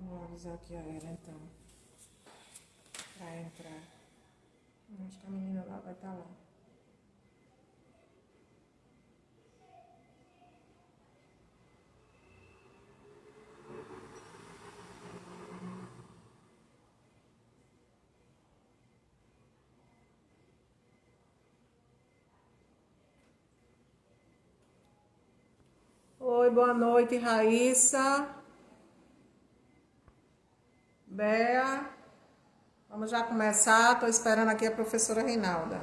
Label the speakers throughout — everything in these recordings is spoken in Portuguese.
Speaker 1: Vou avisar aqui a ela então, pra entrar. Acho que a menina lá vai estar lá. Oi, boa noite, Raíssa, Bea. Vamos já começar. Estou esperando aqui a professora Reinalda.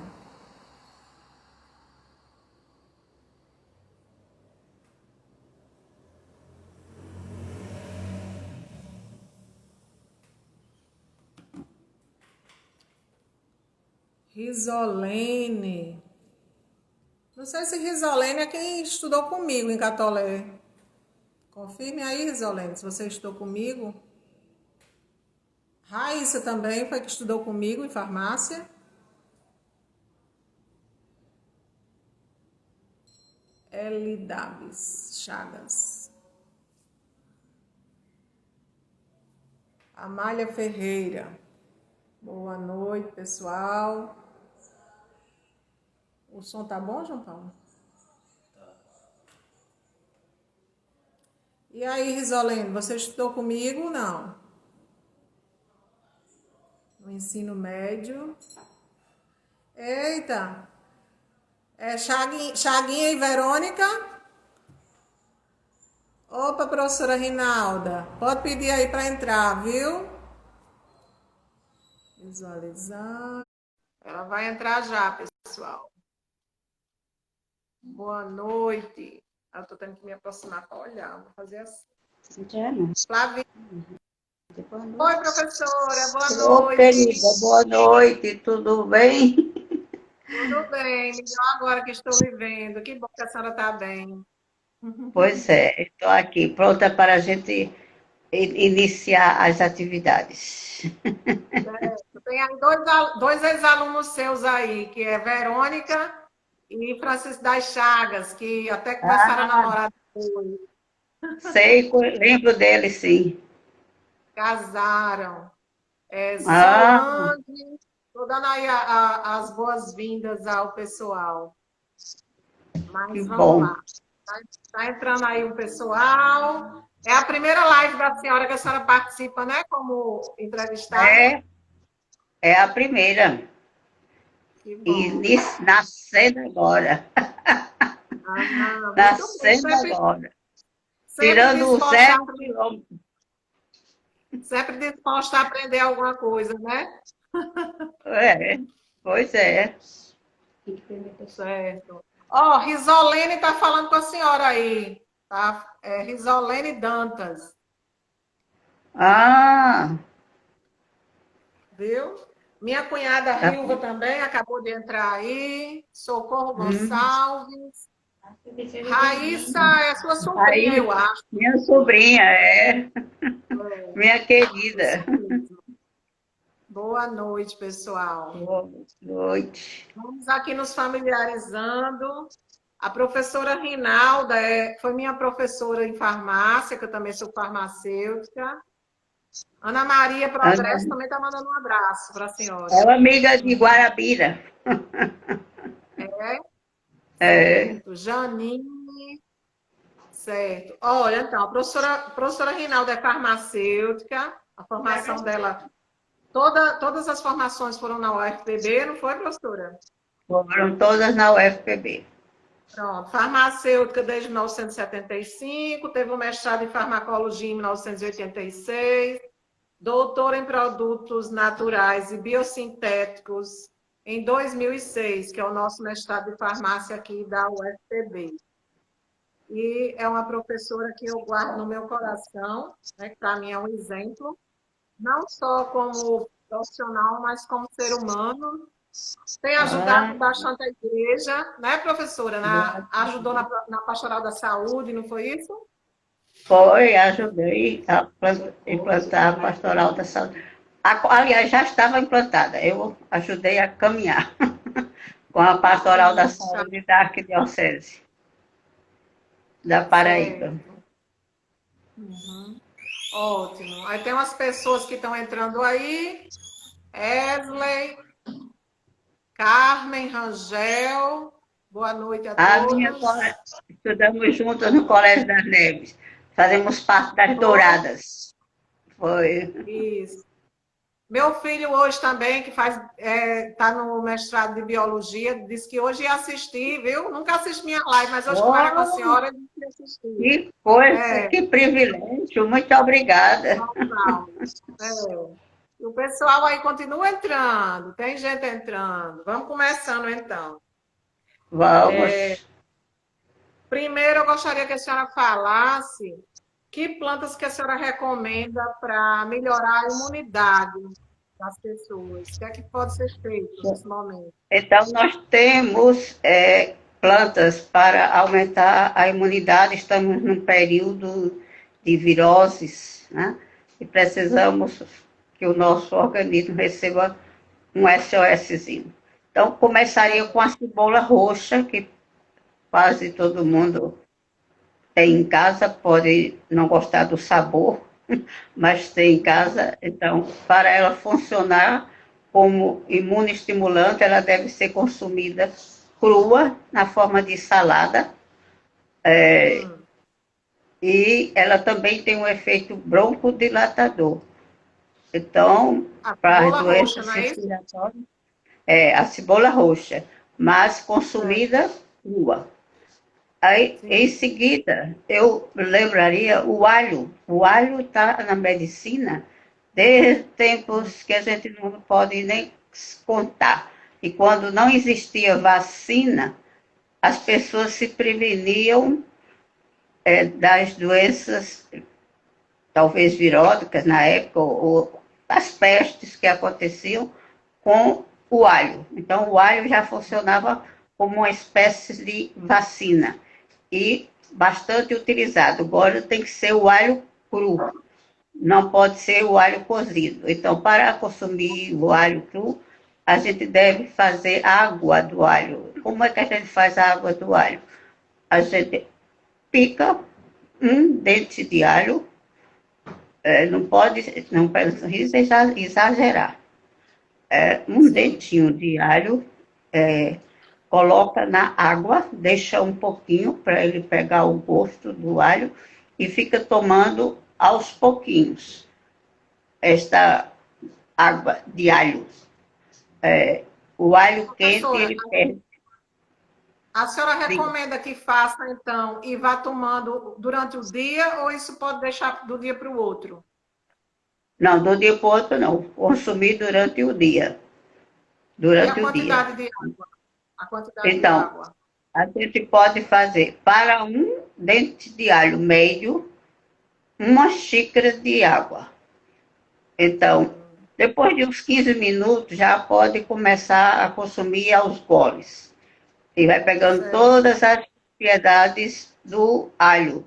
Speaker 1: Risolene. Não sei se Risolene é quem estudou comigo em Catolé. Confirme aí, Risolene, se você estudou comigo. Raíssa também foi que estudou comigo em farmácia. Elidabes Chagas. Amália Ferreira. Boa noite, pessoal. O som tá bom, João Paulo? E aí, Risolene, você estudou comigo? Não. No ensino médio. Eita, é Chaguinha e Verônica? Opa, professora Rinalda, pode pedir aí para entrar, viu? Visualizar. Ela vai entrar já, pessoal. Boa noite. Eu tô tendo que me aproximar para olhar. Vou fazer assim.
Speaker 2: Já não.
Speaker 1: Flávia.
Speaker 2: Boa
Speaker 1: Oi,
Speaker 2: noite.
Speaker 1: professora. Boa
Speaker 2: Ô,
Speaker 1: noite.
Speaker 2: querida, boa noite, tudo bem?
Speaker 1: Tudo bem? Melhor agora que estou vivendo. Que bom que a senhora está bem.
Speaker 2: Pois é, estou aqui, pronta para a gente iniciar as atividades.
Speaker 1: Tem aí dois ex-alunos seus aí, que é Verônica e Francisco das Chagas, que até começaram a
Speaker 2: Ah,
Speaker 1: namorar depois.
Speaker 2: sei, lembro dele, sim.
Speaker 1: Casaram.
Speaker 2: Ah,
Speaker 1: Solange, estou dando aí as boas-vindas ao pessoal.
Speaker 2: que
Speaker 1: Mas vamos
Speaker 2: bom.
Speaker 1: lá. Tá entrando aí o pessoal. É a primeira live da senhora que a senhora participa, né? Como entrevistada.
Speaker 2: É, é a primeira.
Speaker 1: Que
Speaker 2: E
Speaker 1: bom.
Speaker 2: nascendo agora.
Speaker 1: Ah, muito bem.
Speaker 2: Nascendo agora.
Speaker 1: Sempre
Speaker 2: Tirando o
Speaker 1: disposta a,
Speaker 2: 0 quilômetros.
Speaker 1: sempre disposta a aprender alguma coisa, né?
Speaker 2: É, pois é.
Speaker 1: Certo. Ó, Risolene está falando com a senhora aí, tá? É Risolene Dantas,
Speaker 2: Ah,
Speaker 1: viu? Minha cunhada
Speaker 2: tá.
Speaker 1: Rilva também acabou de entrar aí. Socorro
Speaker 2: Hum.
Speaker 1: Gonçalves. Raíssa é sua sobrinha, eu
Speaker 2: Aí,
Speaker 1: acho.
Speaker 2: minha sobrinha, minha
Speaker 1: Isso
Speaker 2: querida.
Speaker 1: mesmo. Boa noite, pessoal.
Speaker 2: Boa noite.
Speaker 1: Vamos aqui nos familiarizando. A professora Rinalda foi minha professora em farmácia, que eu também sou farmacêutica. Ana Maria Progresso
Speaker 2: Ana,
Speaker 1: também está mandando um abraço para a senhora.
Speaker 2: ela é amiga de Guarabira.
Speaker 1: É,
Speaker 2: É,
Speaker 1: certo. Janine, certo. Olha, então, a professora Rinalda é farmacêutica, a formação dela, todas as formações foram na UFPB, não foi, professora?
Speaker 2: foram todas na UFPB.
Speaker 1: Pronto, farmacêutica desde 1975, teve um mestrado em farmacologia em 1986, doutora em produtos naturais e biosintéticos em 2006, que é o nosso mestrado de farmácia aqui da UFPB. E é uma professora que eu guardo no meu coração, né, que para mim é um exemplo, não só como profissional, mas como ser humano. Tem
Speaker 2: Ah,
Speaker 1: ajudado bastante a igreja, né, professora? Ajudou na Pastoral da Saúde, não foi isso?
Speaker 2: foi, ajudei a implantar a pastoral da saúde. Aliás, já estava implantada. Eu ajudei a caminhar com a pastoral da
Speaker 1: Puxa,
Speaker 2: saúde da Arquidiocese da Paraíba.
Speaker 1: certo. Uhum. Ótimo. Aí tem umas pessoas que estão entrando aí. Esley, Carmen, Rangel. Boa noite a
Speaker 2: A minha
Speaker 1: todos.
Speaker 2: estudamos juntos no Colégio das Neves. Fazemos parte das
Speaker 1: Foi
Speaker 2: Douradas. Foi.
Speaker 1: isso. Meu filho hoje também, que tá no mestrado de biologia, disse que hoje ia assistir, viu? Nunca assisti minha live, mas hoje, como era com a
Speaker 2: Oh,
Speaker 1: senhora, ele disse que ia assistir.
Speaker 2: que coisa,
Speaker 1: É,
Speaker 2: que privilégio. Muito obrigada.
Speaker 1: não. É. E o pessoal aí continua entrando, tem gente entrando. Vamos começando então.
Speaker 2: Vamos.
Speaker 1: Primeiro, eu gostaria que a senhora falasse que plantas que a senhora recomenda para melhorar a imunidade das pessoas. O que é que pode ser feito nesse momento?
Speaker 2: Então, nós temos plantas para aumentar a imunidade. Estamos num período de viroses, né? E precisamos que o nosso organismo receba um SOSzinho. Então, começaria com a cebola roxa, que quase todo mundo tem em casa, pode não gostar do sabor, mas tem em casa. Então, para ela funcionar como imunoestimulante, ela deve ser consumida crua, na forma de salada, e ela também tem um efeito broncodilatador. Então,
Speaker 1: A
Speaker 2: para as
Speaker 1: cebola roxa,
Speaker 2: doenças
Speaker 1: não é isso?
Speaker 2: respiratórias, é a cebola roxa, mas
Speaker 1: É,
Speaker 2: consumida crua. Aí, em
Speaker 1: sim.
Speaker 2: seguida, eu lembraria o alho. O alho está na medicina desde tempos que a gente não pode nem contar. E quando não existia vacina, as pessoas se preveniam das doenças, talvez viróticas na época, ou das pestes que aconteciam com o alho. Então, o alho já funcionava como uma espécie de vacina e bastante utilizado. Agora tem que ser o alho cru, não pode ser o alho cozido. Então, para consumir o alho cru, a gente deve fazer água do alho. Como é que a gente faz a água do alho? A gente pica um dente de alho, não precisa exagerar. Um
Speaker 1: Sim.
Speaker 2: dentinho de alho, coloca na água, deixa um pouquinho para ele pegar o gosto do alho e fica tomando aos pouquinhos esta água de alho. O alho quente,
Speaker 1: Professora,
Speaker 2: ele perde.
Speaker 1: a senhora recomenda que faça, então, e vá tomando durante o dia, ou isso pode deixar do dia para o outro?
Speaker 2: Não, do dia para o outro não. Consumir durante o dia.
Speaker 1: E a
Speaker 2: Durante o dia.
Speaker 1: quantidade de água? A quantidade de
Speaker 2: Então,
Speaker 1: água.
Speaker 2: a gente pode fazer para um dente de alho médio, uma xícara de água. Então, depois de uns 15 minutos, já pode começar a consumir aos goles. E vai pegando
Speaker 1: Certo.
Speaker 2: todas as propriedades do alho.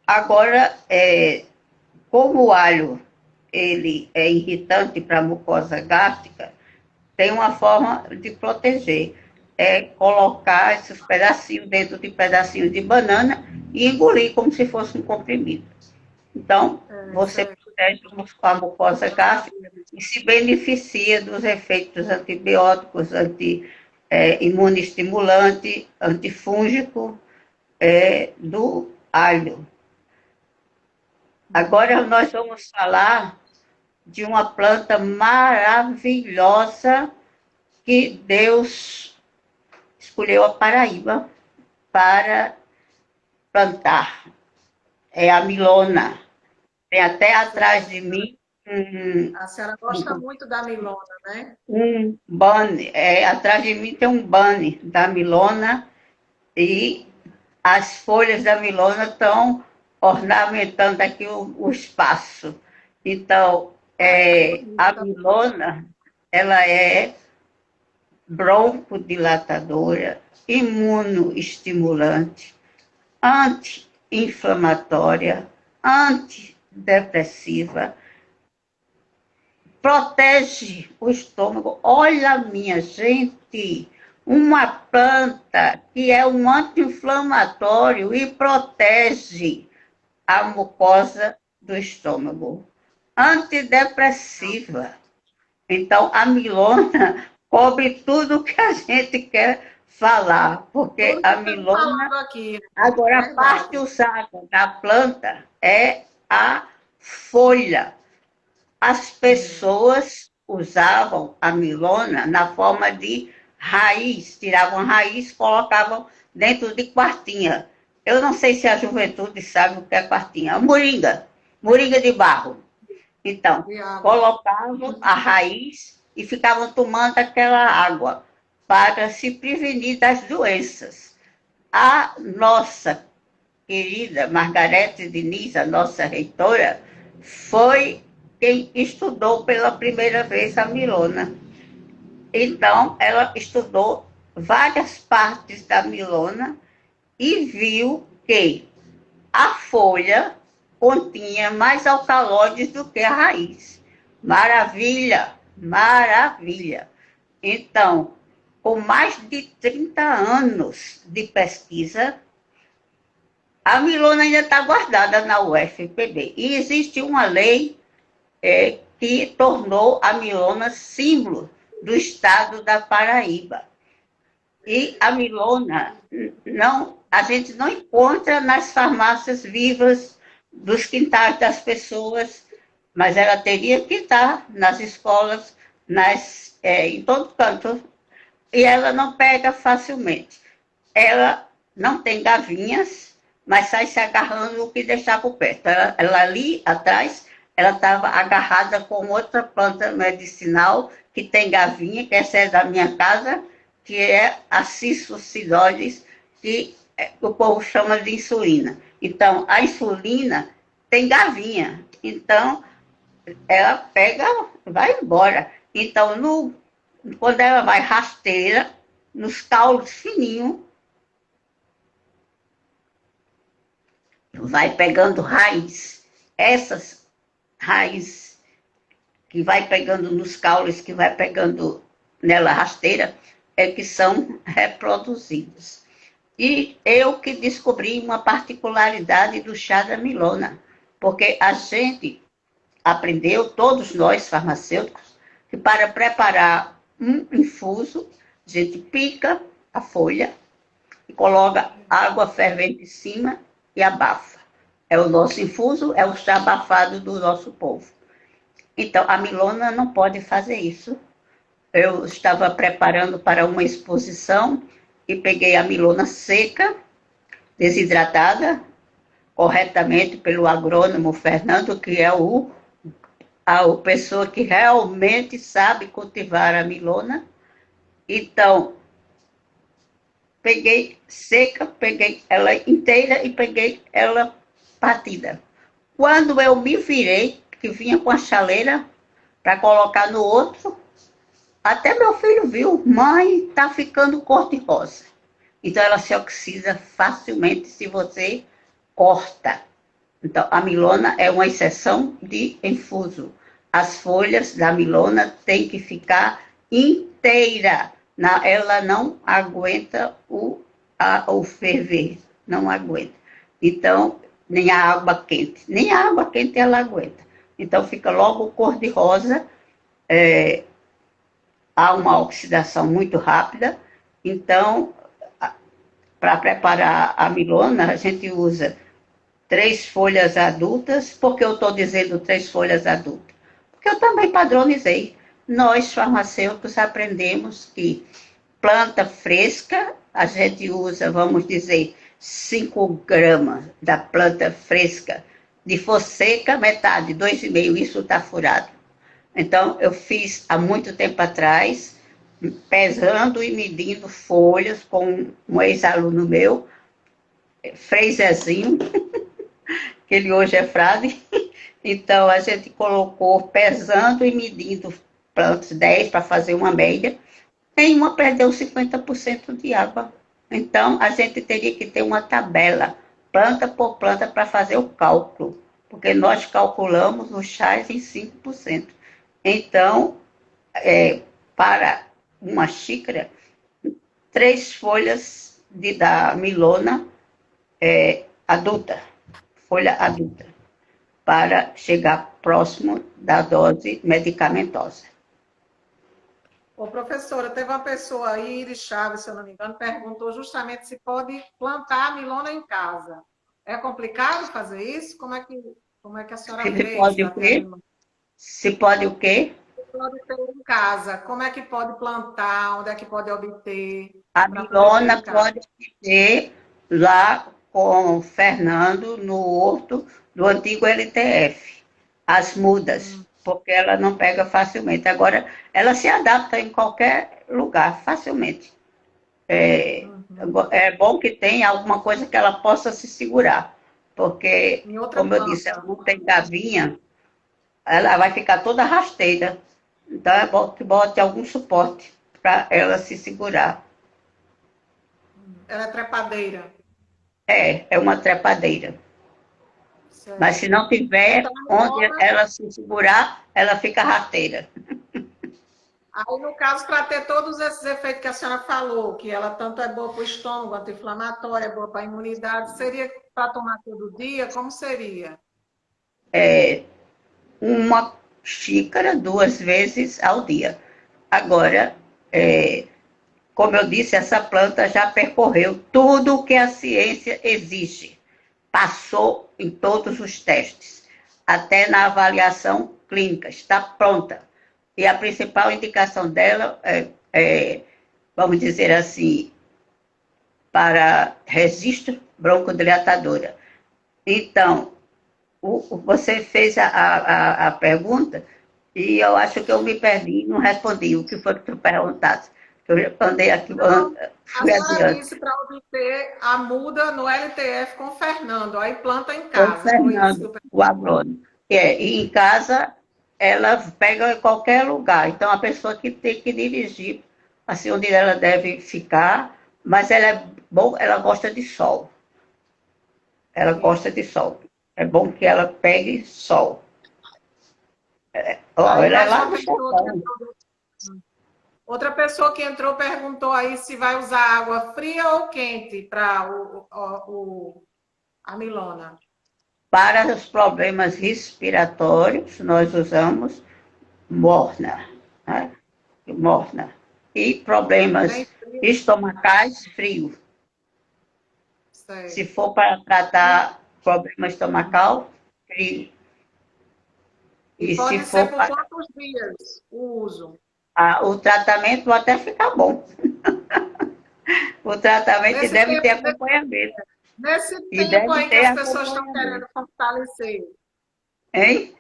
Speaker 2: Agora, como o alho ele é irritante para a mucosa gástrica, tem uma forma de proteger. É colocar esses pedacinhos dentro de pedacinhos de banana e engolir como se fosse um comprimido. Então, você
Speaker 1: Certo.
Speaker 2: protege a mucosa
Speaker 1: Não
Speaker 2: gástrica
Speaker 1: sabia.
Speaker 2: e se beneficia dos efeitos antibióticos, imunoestimulante, antifúngico do alho. Agora nós vamos falar de uma planta maravilhosa que Deus escolheu a Paraíba para plantar. É a milona. Tem até atrás
Speaker 1: Certo.
Speaker 2: de mim um,
Speaker 1: A senhora gosta muito da milona, né?
Speaker 2: um bunny. Atrás de mim tem um bunny da milona e as folhas da milona estão ornamentando aqui o espaço. Então, a
Speaker 1: Bonita.
Speaker 2: milona, ela é broncodilatadora, imunoestimulante, anti-inflamatória, antidepressiva, protege o estômago. Olha, minha gente, uma planta que é um anti-inflamatório e protege a mucosa do estômago, antidepressiva. Então, a milona cobre tudo que a gente quer falar, porque
Speaker 1: Tudo que
Speaker 2: a
Speaker 1: estamos
Speaker 2: milona.
Speaker 1: falando aqui,
Speaker 2: Agora, a parte
Speaker 1: verdade.
Speaker 2: usada da planta é a folha. As pessoas usavam a milona na forma de raiz, tiravam a raiz, colocavam dentro de quartinha. Eu não sei se a juventude sabe o que é quartinha. A moringa, moringa de barro. Então,
Speaker 1: De água.
Speaker 2: colocavam a raiz e ficavam tomando aquela água para se prevenir das doenças. A nossa querida Margarete Diniz, a nossa reitora, foi quem estudou pela primeira vez a milona. Então, ela estudou várias partes da milona e viu que a folha continha mais alcaloides do que a raiz. Maravilha, maravilha. Então, com mais de 30 anos de pesquisa, a milona ainda está guardada na UFPB. E existe uma lei que tornou a milona símbolo do estado da Paraíba. E a milona, a gente não encontra nas farmácias vivas dos quintais das pessoas, mas ela teria que estar nas escolas, em todo canto. E ela não pega facilmente. Ela não tem gavinhas, mas sai se agarrando o que deixar por perto. Ela ali atrás, ela estava agarrada com outra planta medicinal que tem gavinha, que essa é da minha casa, que é a Cissocidioides, que o povo chama de insulina. Então, a insulina tem gavinha. Então, ela pega, vai embora. Então, quando ela vai rasteira, nos caules fininhos, vai pegando raiz. Essas raízes que vai pegando nos caules, que vai pegando nela rasteira, é que são reproduzidas. E eu que descobri uma particularidade do chá da milona, porque a gente aprendeu, todos nós farmacêuticos, que para preparar um infuso, a gente pica a folha e coloca água fervente em cima e abafa. É o nosso infuso, é o chá abafado do nosso povo. Então, a milona não pode fazer isso. Eu estava preparando para uma exposição e peguei a milona seca, desidratada, corretamente pelo agrônomo Fernando, que é a pessoa que realmente sabe cultivar a milona. Então, peguei seca, peguei ela inteira e peguei ela partida. Quando eu me virei, que vinha com a chaleira para colocar no outro, até meu filho viu, mãe, tá ficando cor-de-rosa. Então ela se oxida facilmente se você corta. Então a milona é uma exceção de infuso. As folhas da milona têm que ficar inteira. Ela não aguenta o ferver, não aguenta. Então, nem a água quente. Nem a água quente ela aguenta. Então, fica logo cor-de-rosa. Há uma oxidação muito rápida. Então, para preparar a milona, a gente usa 3 folhas adultas. Por que eu estou dizendo 3 folhas adultas? Porque eu também padronizei. Nós, farmacêuticos, aprendemos que planta fresca, a gente usa, vamos dizer, 5 gramas da planta fresca. De for seca, metade, 2,5, isso está furado. Então, eu fiz há muito tempo atrás, pesando e medindo folhas com um ex-aluno meu, Freizezinho, que ele hoje é frade. Então, a gente colocou pesando e medindo plantas 10 para fazer uma média. Em uma perdeu 50% de água. Então, a gente teria que ter uma tabela, planta por planta, para fazer o cálculo, porque nós calculamos os chás em 5%. Então, para uma xícara, 3 folhas da milona adulta, folha adulta. para chegar próximo da dose medicamentosa.
Speaker 1: Ô, professora, teve uma pessoa aí, Iris Chaves, se eu não me engano, perguntou justamente se pode plantar a milona em casa. É complicado fazer isso? Como é que a senhora
Speaker 2: Se
Speaker 1: fez
Speaker 2: pode
Speaker 1: para
Speaker 2: o
Speaker 1: ter a
Speaker 2: quê?
Speaker 1: milona?
Speaker 2: Se pode o quê?
Speaker 1: Pode ter em casa. Como é que pode plantar? Onde é que pode obter?
Speaker 2: A
Speaker 1: Para poder ter em
Speaker 2: Milona
Speaker 1: casa.
Speaker 2: pode ter lá com o Fernando, no horto do antigo LTF, as mudas, porque ela não pega facilmente. Agora, ela se adapta em qualquer lugar, facilmente. É, é bom que tenha alguma coisa que ela possa se segurar, porque,
Speaker 1: Em outra
Speaker 2: como eu disse, ela
Speaker 1: planta.
Speaker 2: não tem gavinha, ela vai ficar toda rasteira. Então, é bom que bote algum suporte para ela se segurar.
Speaker 1: Ela é trepadeira.
Speaker 2: É uma trepadeira. Mas se
Speaker 1: Certo.
Speaker 2: não tiver
Speaker 1: Então, a
Speaker 2: onde
Speaker 1: milona,
Speaker 2: ela se segurar, ela fica rasteira.
Speaker 1: aí no caso, para ter todos esses efeitos que a senhora falou, que ela tanto é boa para o estômago, anti-inflamatória, é boa para a imunidade, seria para tomar todo dia? Como seria?
Speaker 2: Uma xícara 2 vezes ao dia. Agora, como eu disse, essa planta já percorreu tudo o que a ciência exige. Passou em todos os testes, até na avaliação clínica, está pronta. E a principal indicação dela vamos dizer assim, para registro broncodilatadora. Então, você fez a pergunta e eu acho que eu me perdi, não respondi o que foi que tu perguntaste. Eu andei aqui,
Speaker 1: Não, a
Speaker 2: fui
Speaker 1: senhora
Speaker 2: adiante.
Speaker 1: disse para obter a muda no LTF com o Fernando, aí planta em
Speaker 2: Foi o
Speaker 1: casa, foi isso que
Speaker 2: Fernando,
Speaker 1: eu
Speaker 2: o agrônomo. E em casa, ela pega em qualquer lugar. Então, a pessoa que tem que dirigir, assim, onde ela deve ficar, mas ela é bom, ela gosta de sol. Ela
Speaker 1: percebi.
Speaker 2: gosta de sol. É bom que ela pegue sol. Ó,
Speaker 1: Aí
Speaker 2: ela é
Speaker 1: mais
Speaker 2: lá
Speaker 1: uma
Speaker 2: no
Speaker 1: pessoa que
Speaker 2: sertão.
Speaker 1: entrou, outra pessoa que entrou perguntou aí se vai usar água fria ou quente para a milona.
Speaker 2: Para os problemas respiratórios, nós usamos morna. Né? Morna. E
Speaker 1: Nem
Speaker 2: problemas
Speaker 1: frio,
Speaker 2: estomacais, frio. Se
Speaker 1: certo.
Speaker 2: for para tratar problema estomacal, frio.
Speaker 1: E
Speaker 2: E se
Speaker 1: pode
Speaker 2: for
Speaker 1: ser por
Speaker 2: para
Speaker 1: quantos dias o uso?
Speaker 2: o tratamento, até ficar bom. O tratamento
Speaker 1: Nesse
Speaker 2: deve ter
Speaker 1: tempo,
Speaker 2: acompanhamento.
Speaker 1: nesse
Speaker 2: E
Speaker 1: tempo
Speaker 2: deve
Speaker 1: aí que
Speaker 2: ter
Speaker 1: as pessoas estão
Speaker 2: acompanhamento.
Speaker 1: querendo fortalecer.
Speaker 2: Hein?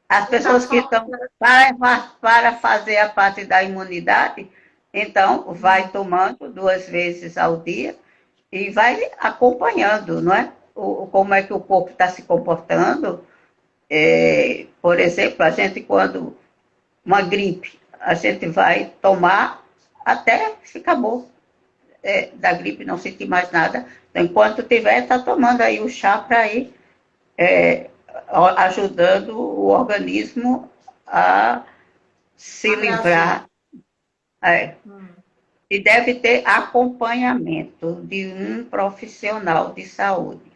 Speaker 2: As
Speaker 1: E tá
Speaker 2: pessoas que estão para fazer a parte da imunidade, então vai tomando 2 vezes ao dia e vai acompanhando, não é? Como é que o corpo está se comportando. Por exemplo, a gente quando uma gripe, a gente vai tomar até ficar bom. Da gripe não sentir mais nada. Então, enquanto tiver, está tomando aí o chá para ir ajudando o organismo a se
Speaker 1: a reagir.
Speaker 2: livrar. É, e deve ter
Speaker 1: Certo.
Speaker 2: acompanhamento de um profissional de saúde.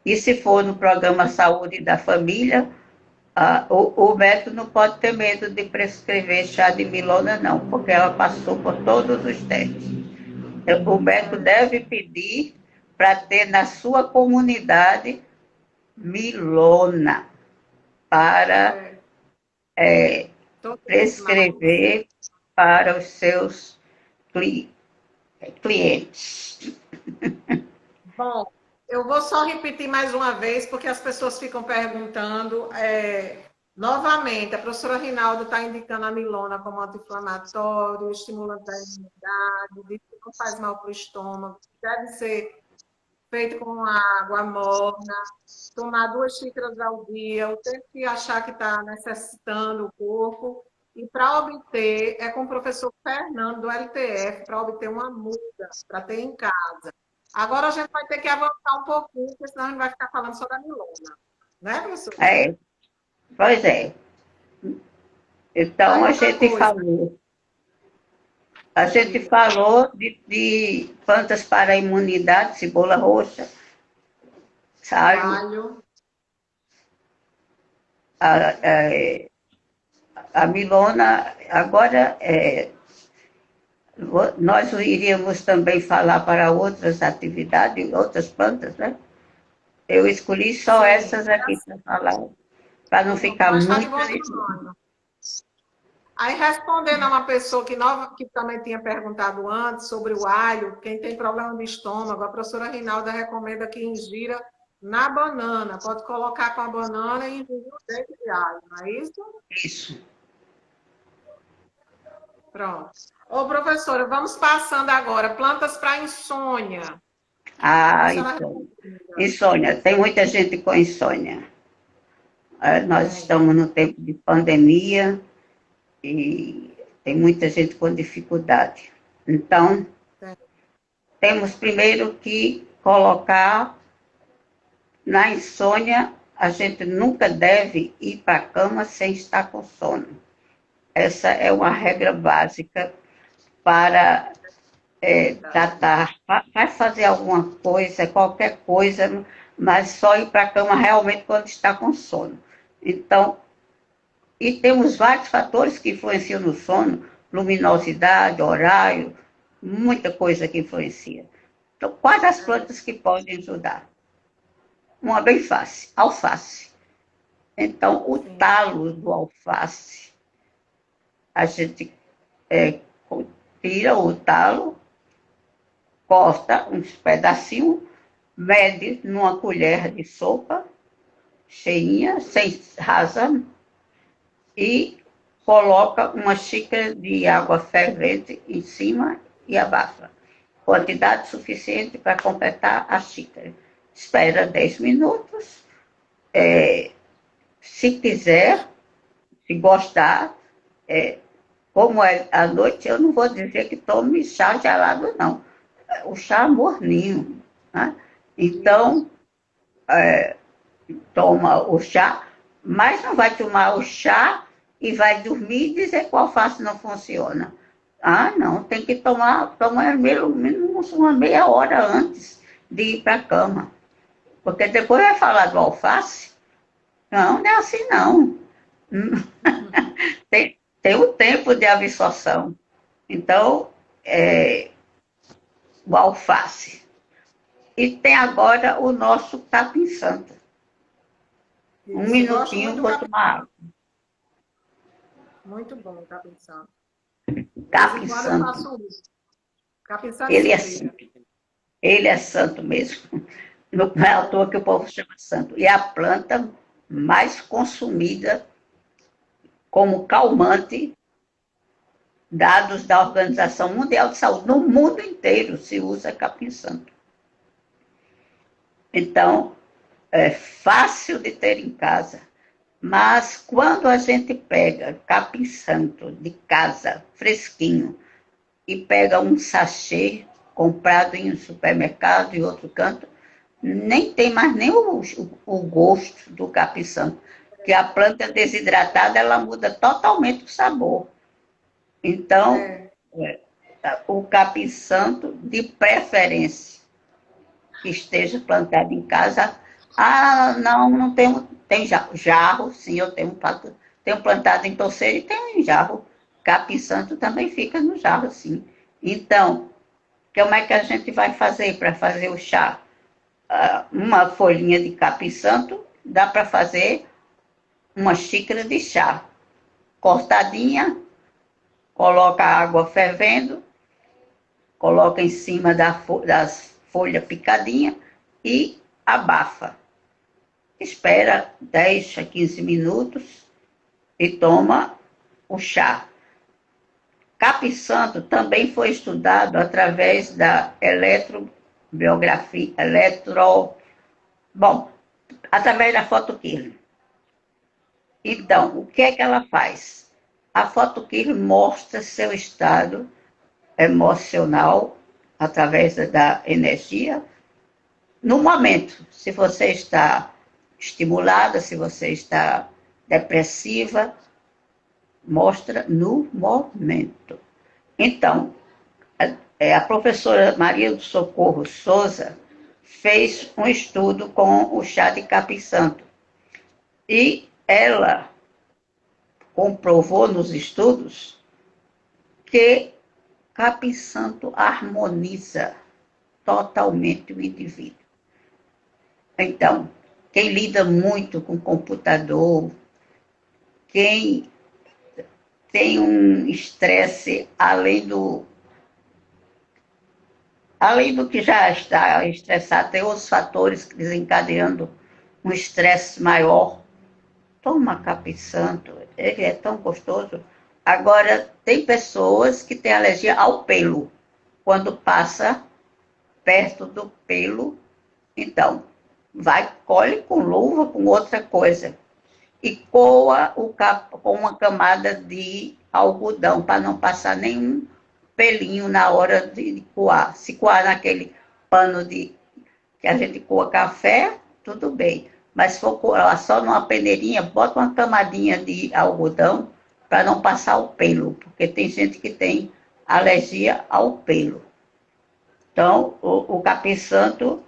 Speaker 2: E se for no programa Saúde da Família, o médico não pode ter medo de prescrever chá de milona, não, porque ela passou por todos os testes. O médico deve pedir para ter na sua comunidade milona, para
Speaker 1: Certo. Todos os males.
Speaker 2: prescrever para os seus clientes.
Speaker 1: Bom, eu vou só repetir mais uma vez, porque as pessoas ficam perguntando. Novamente, a professora Rinaldo está indicando a milona como anti-inflamatório, estimulante da imunidade, diz que não faz mal para o estômago, deve ser feito com água morna, tomar 2 xícaras ao dia, o tempo que achar que está necessitando o corpo. E para obter, é com o professor Fernando, do LTF, para obter uma muda, para ter em casa. Agora a gente vai ter que avançar um pouquinho, porque senão a gente vai ficar falando sobre a milona. Né, professor?
Speaker 2: Pois é. Então
Speaker 1: Aí outra coisa.
Speaker 2: a gente
Speaker 1: Diga.
Speaker 2: falou de plantas para a imunidade, cebola roxa,
Speaker 1: O
Speaker 2: alho,
Speaker 1: alho.
Speaker 2: A, a Milona, agora, nós iríamos também falar para outras atividades, outras plantas, né? Eu escolhi só
Speaker 1: Sim,
Speaker 2: essas aqui para falar, para não ficar
Speaker 1: mas está de
Speaker 2: muito.
Speaker 1: bom tamanho. Aí, respondendo a uma pessoa que também tinha perguntado antes sobre o alho, quem tem problema de estômago, a professora Rinalda recomenda que ingira na banana. Pode colocar com a banana e ingerir o dente de alho, não é isso?
Speaker 2: Isso.
Speaker 1: Pronto. Ô, professora, vamos passando agora. Plantas para insônia. O que a
Speaker 2: Ah,
Speaker 1: senhora
Speaker 2: insônia.
Speaker 1: recomenda?
Speaker 2: Insônia. Tem muita gente com insônia. Nós
Speaker 1: Tem.
Speaker 2: estamos no tempo de pandemia e tem muita gente com dificuldade. Então,
Speaker 1: Tem.
Speaker 2: temos primeiro que colocar na insônia, a gente nunca deve ir para a cama sem estar com sono. Essa é uma regra básica para tratar. Vai fazer alguma coisa, qualquer coisa, mas só ir para a cama realmente quando está com sono. Então, e temos vários fatores que influenciam no sono, luminosidade, horário, muita coisa que influencia. Então, quais as plantas que podem ajudar? Uma bem fácil, alface. Então, o
Speaker 1: Sim.
Speaker 2: talo do alface, a gente tira o talo, corta uns pedacinhos, mede numa colher de sopa, cheinha, sem rasa, e coloca uma xícara de água fervente em cima e abafa. Quantidade suficiente para completar a xícara. Espera 10 minutos. Se quiser, se gostar, como é à noite, eu não vou dizer que tome chá gelado, não. O chá morninho. Né? Então, toma o chá, mas não vai tomar o chá e vai dormir e dizer que o alface não funciona. Ah, não, tem que tomar pelo menos uma meia hora antes de ir para a cama. Porque depois vai falar do alface. Não, não é assim não. Tem um tempo de absorção. Então, o alface. E tem agora o nosso capim-santo. Um
Speaker 1: Isso. Eu gosto muito
Speaker 2: minutinho,
Speaker 1: do
Speaker 2: vou
Speaker 1: capim.
Speaker 2: tomar água.
Speaker 1: Muito bom o capim santo. De vez em quando eu
Speaker 2: Capim-santo.
Speaker 1: faço isso. Capim santo
Speaker 2: Ele é
Speaker 1: civeira.
Speaker 2: santo. Ele é santo mesmo. Não é à toa que o povo chama santo. E é a planta mais consumida como calmante, dados da Organização Mundial de Saúde. No mundo inteiro se usa capim-santo. Então, é fácil de ter em casa. Mas quando a gente pega capim-santo de casa, fresquinho, e pega um sachê comprado em um supermercado e outro canto, nem tem mais nem o gosto do capim-santo. Porque a planta desidratada, ela muda totalmente o sabor. Então, o capim-santo, de preferência, que esteja plantado em casa. Ah, não, não tenho. Tem jarro, sim, eu tenho plantado em torceira e tenho em jarro. Capim-santo também fica no jarro, sim. Então, como é que a gente vai fazer para fazer o chá? Uma folhinha de capim-santo dá para fazer uma xícara de chá. Cortadinha, coloca a água fervendo, coloca em cima das folhas picadinhas e abafa. Espera 10 a 15 minutos e toma o chá. Capim-santo também foi estudado através da eletrobiografia, através da fotoquímica. Então, o que é que ela faz? A fotoquímica mostra seu estado emocional através da energia no momento. Se você está estimulada, se você está depressiva, mostra no momento. Então, a professora Maria do Socorro Souza fez um estudo com o chá de capim-santo. E ela comprovou nos estudos que capim santo harmoniza totalmente o indivíduo. Então, quem lida muito com computador, quem tem um estresse além do que já está estressado, tem outros fatores desencadeando um estresse maior. Toma capim santo, ele é tão gostoso. Agora, tem pessoas que têm alergia ao pelo. Quando passa perto do pelo, então, vai, colhe com luva, com outra coisa. E coa o capo com uma camada de algodão, para não passar nenhum pelinho na hora de coar. Se coar naquele pano que a gente coa café, tudo bem. Mas se for coar só numa peneirinha, bota uma camadinha de algodão para não passar o pelo, porque tem gente que tem alergia ao pelo. Então, o capim santo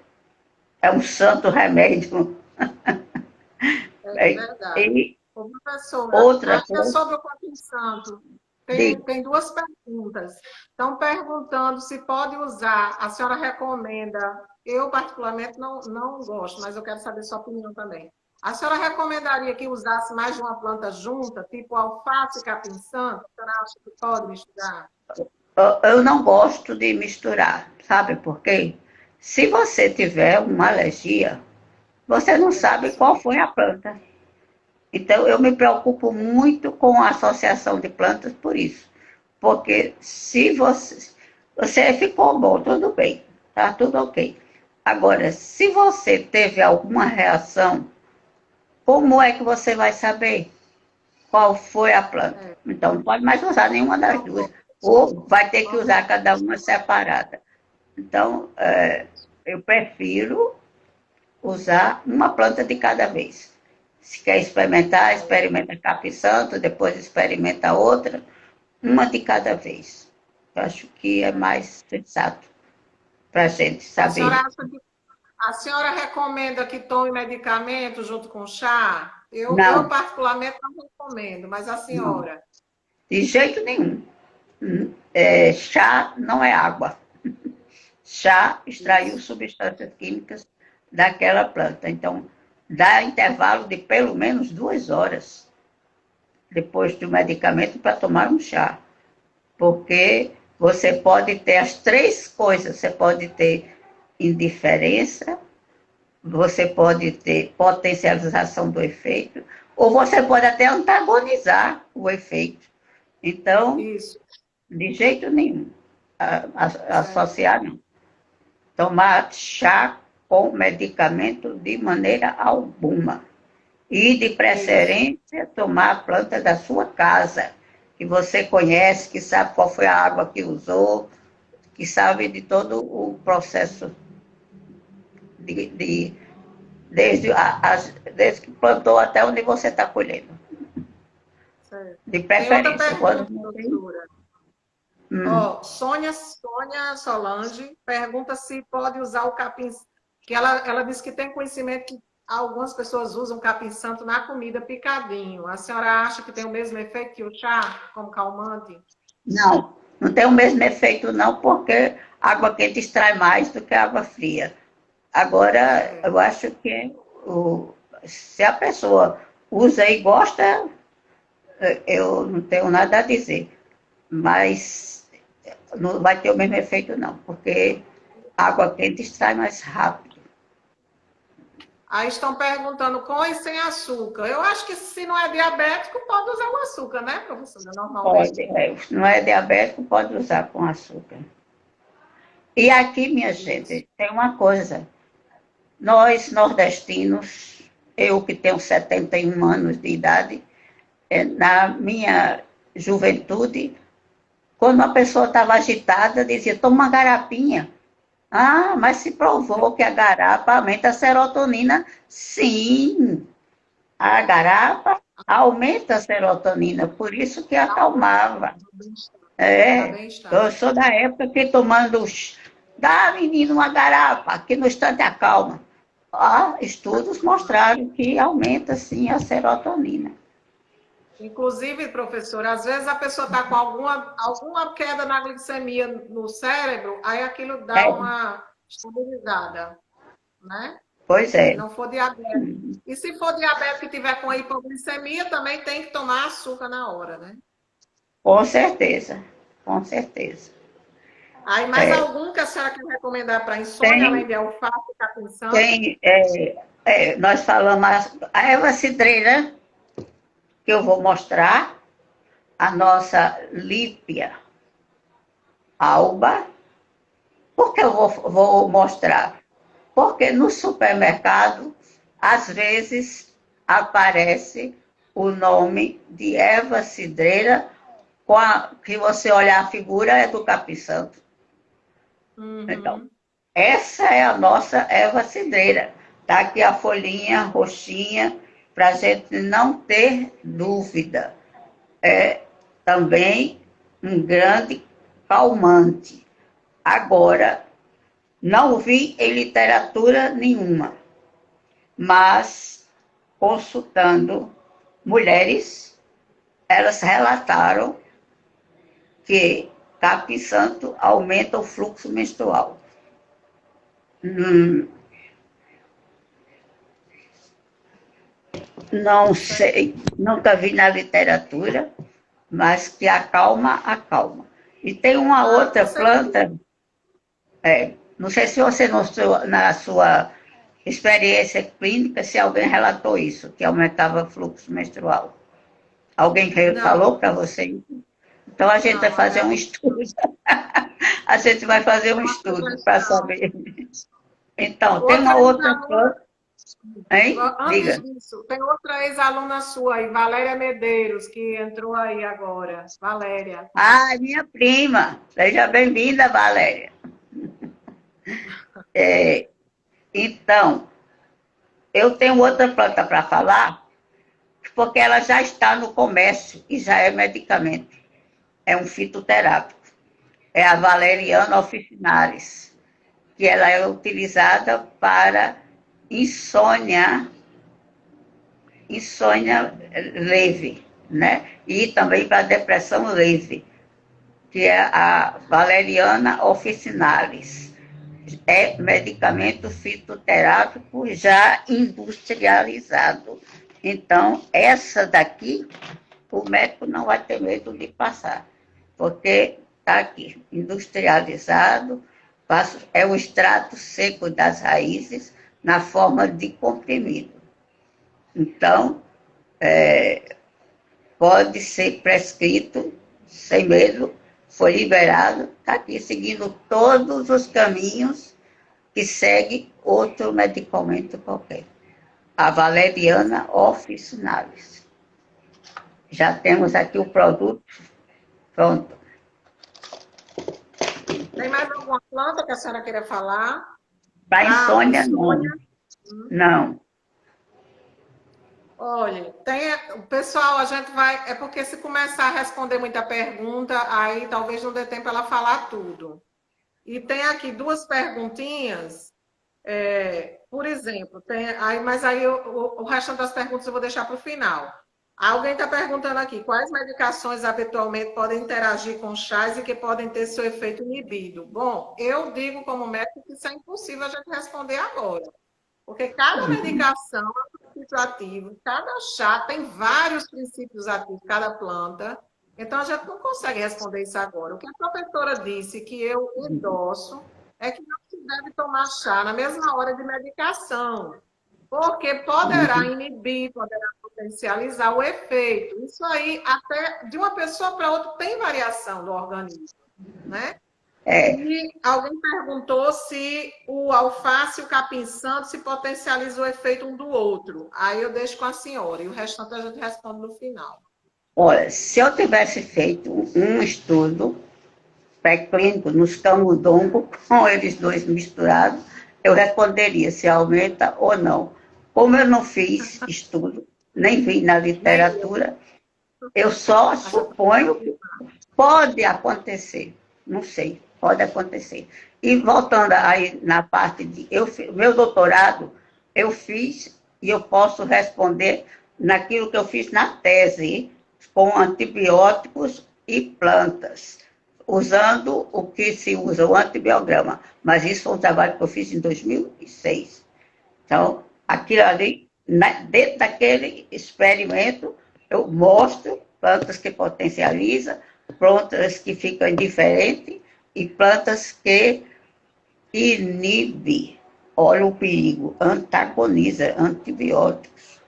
Speaker 2: é um santo remédio.
Speaker 1: É verdade.
Speaker 2: E
Speaker 1: Ô, professora,
Speaker 2: outra
Speaker 1: ainda
Speaker 2: coisa,
Speaker 1: sobre o capim santo,
Speaker 2: diga,
Speaker 1: tem duas perguntas. Estão perguntando se pode usar, a senhora recomenda, eu particularmente não gosto, mas eu quero saber sua opinião também. A senhora recomendaria que usasse mais de uma planta junta, tipo alface e capim santo? A senhora acha que pode misturar?
Speaker 2: eu não gosto de misturar, sabe por quê? Se você tiver uma alergia, você não sabe qual foi a planta. Então, eu me preocupo muito com a associação de plantas por isso. Porque se você ficou bom, tudo bem, tá tudo ok. Agora, se você teve alguma reação, como é que você vai saber qual foi a planta?
Speaker 1: É,
Speaker 2: Então, não pode mais usar nenhuma das duas. Ou vai ter que usar cada uma separada. Então, eu prefiro usar uma planta de cada vez. Se quer experimentar, experimenta capim santo, depois experimenta outra, uma de cada vez. Eu acho que é mais sensato para a gente
Speaker 1: a senhora
Speaker 2: saber.
Speaker 1: acha que a senhora recomenda que tome medicamento junto com chá? Eu
Speaker 2: Não,
Speaker 1: particularmente não recomendo, mas a
Speaker 2: não,
Speaker 1: senhora?
Speaker 2: de jeito nenhum. Chá não é água. Chá extraiu
Speaker 1: Isso.
Speaker 2: substâncias químicas daquela planta. Então, dá intervalo de pelo menos 2 horas depois do medicamento para tomar um chá. Porque você pode ter as três coisas. Você pode ter indiferença, você pode ter potencialização do efeito, ou você pode até antagonizar o efeito. Então,
Speaker 1: Isso,
Speaker 2: de jeito nenhum,
Speaker 1: certo.
Speaker 2: associar não. Tomar chá com medicamento de maneira alguma. E, de
Speaker 1: Isso.
Speaker 2: preferência, tomar a planta da sua casa, que você conhece, que sabe qual foi a água que usou, que sabe de todo o processo de desde que plantou até onde você está colhendo.
Speaker 1: Certo.
Speaker 2: De
Speaker 1: Tem outra
Speaker 2: preferência. Quando
Speaker 1: pergunta,
Speaker 2: não tem.
Speaker 1: doutora.
Speaker 2: Hum,
Speaker 1: Ó, Sônia Solange pergunta se pode usar o capim, que ela disse que tem conhecimento que algumas pessoas usam capim santo na comida picadinho. A senhora acha que tem o mesmo efeito que o chá, como calmante?
Speaker 2: não, não tem o mesmo efeito, não, porque água quente extrai mais do que água fria. Agora,
Speaker 1: É.
Speaker 2: eu acho que se a pessoa usa e gosta, eu não tenho nada a dizer. Mas não vai ter o mesmo efeito, não, porque água quente extrai mais rápido.
Speaker 1: Aí estão perguntando com e sem açúcar. Eu acho que se não é diabético, pode usar o açúcar, né, professora?
Speaker 2: Pode,
Speaker 1: Normalmente.
Speaker 2: não é diabético, pode usar com açúcar. E aqui, minha
Speaker 1: Isso.
Speaker 2: gente, tem uma coisa. Nós, nordestinos, eu que tenho 71 anos de idade, na minha juventude, quando uma pessoa estava agitada, dizia, toma uma garapinha. Ah, mas se provou que a garapa aumenta a serotonina. Sim, a garapa aumenta a serotonina, por isso que acalmava.
Speaker 1: Do bem-estar. Dá
Speaker 2: É,
Speaker 1: bem-estar.
Speaker 2: eu sou da época que tomando, dá menino uma garapa, que no instante acalma. há estudos mostraram que aumenta, sim, a serotonina.
Speaker 1: Inclusive, professor, às vezes a pessoa está com alguma queda na glicemia no cérebro, aí aquilo dá
Speaker 2: É,
Speaker 1: uma estabilizada, né?
Speaker 2: pois
Speaker 1: Se
Speaker 2: é,
Speaker 1: não for diabetes. E se for diabetes que tiver com hipoglicemia, também tem que tomar açúcar na hora, né?
Speaker 2: com certeza, com certeza.
Speaker 1: Aí, mais
Speaker 2: É,
Speaker 1: algum que a senhora quer recomendar para insônia, além
Speaker 2: tem,
Speaker 1: de alface e capim-santo?
Speaker 2: tem, nós falamos a erva cidreira, que eu vou mostrar, a nossa lípia alba. Por que eu vou mostrar? Porque no supermercado, às vezes, aparece o nome de erva cidreira, que você olhar a figura é do capim-santo. Então,
Speaker 1: Uhum.
Speaker 2: essa é a nossa erva cidreira. Está aqui a folhinha roxinha, para a gente não ter dúvida. É também um grande calmante. Agora, não vi em literatura nenhuma, mas consultando mulheres, elas relataram que capim-santo aumenta o fluxo menstrual. Não sei, nunca vi na literatura, mas que acalma, acalma. E tem uma
Speaker 1: Ah,
Speaker 2: outra
Speaker 1: com certeza.
Speaker 2: planta, não sei se você, na sua experiência clínica, se alguém relatou isso, que aumentava o fluxo menstrual. Alguém falou
Speaker 1: Não,
Speaker 2: para você? Então a gente vai
Speaker 1: não, a
Speaker 2: fazer
Speaker 1: minha
Speaker 2: um estudo. A gente vai fazer
Speaker 1: é
Speaker 2: um
Speaker 1: uma
Speaker 2: estudo para
Speaker 1: sugestão.
Speaker 2: saber. Então, tem
Speaker 1: Outra
Speaker 2: uma outra
Speaker 1: ex-aluna,
Speaker 2: planta, hein?
Speaker 1: antes
Speaker 2: Diga.
Speaker 1: disso, tem outra ex-aluna sua aí, Valéria Medeiros, que entrou aí agora. Valéria.
Speaker 2: Ah, minha prima. Seja bem-vinda, Valéria. Então, eu tenho outra planta para falar, porque ela já está no comércio e já é medicamento. É um fitoterápico. É a Valeriana officinalis, que ela é utilizada para insônia, insônia leve, né? E também para depressão leve, que é a Valeriana officinalis. É medicamento fitoterápico já industrializado. Então, essa daqui, o médico não vai ter medo de passar, porque está aqui, industrializado, é o extrato seco das raízes na forma de comprimido. Então, pode ser prescrito sem medo, foi liberado, está aqui seguindo todos os caminhos que segue outro medicamento qualquer. A valeriana officinalis. Já temos aqui o produto pronto.
Speaker 1: Tem mais alguma planta que a senhora queira falar?
Speaker 2: Para
Speaker 1: Para
Speaker 2: insônia,
Speaker 1: insônia?
Speaker 2: não. Não.
Speaker 1: Olha, o pessoal, a gente vai. É porque se começar a responder muita pergunta, aí talvez não dê tempo ela falar tudo. E tem aqui duas perguntinhas. Por exemplo, mas aí o restante das perguntas eu vou deixar para o final. Alguém está perguntando aqui, quais medicações habitualmente podem interagir com chás e que podem ter seu efeito inibido? Bom, eu digo como médico que isso é impossível a gente responder agora. Porque cada medicação é um princípio ativo, cada chá tem vários princípios ativos, cada planta. Então, a gente não consegue responder isso agora. O que a professora disse, que eu endosso, é que não se deve tomar chá na mesma hora de medicação, porque poderá inibir, poderá potencializar o efeito. Isso aí, até de uma pessoa para outra, tem variação do organismo, né?
Speaker 2: É,
Speaker 1: E alguém perguntou se o alface e o capim-santo se potencializam o efeito um do outro. Aí eu deixo com a senhora, e o restante a gente responde no final.
Speaker 2: olha, se eu tivesse feito um estudo pré-clínico nos camundongos, com eles dois misturados, eu responderia se aumenta ou não. Como eu não fiz estudo, nem vi na
Speaker 1: Nem eu.
Speaker 2: literatura, eu só suponho que pode acontecer. Não sei, pode acontecer. E voltando aí na parte de. Meu doutorado, eu fiz e eu posso responder naquilo que eu fiz na tese, com antibióticos e plantas, usando o que se usa, o antibiograma. Mas isso foi um trabalho que eu fiz em 2006. Então, aquilo ali, dentro daquele experimento, eu mostro plantas que potencializam, plantas que ficam indiferentes e plantas que inibem. Olha o perigo, antagoniza antibióticos.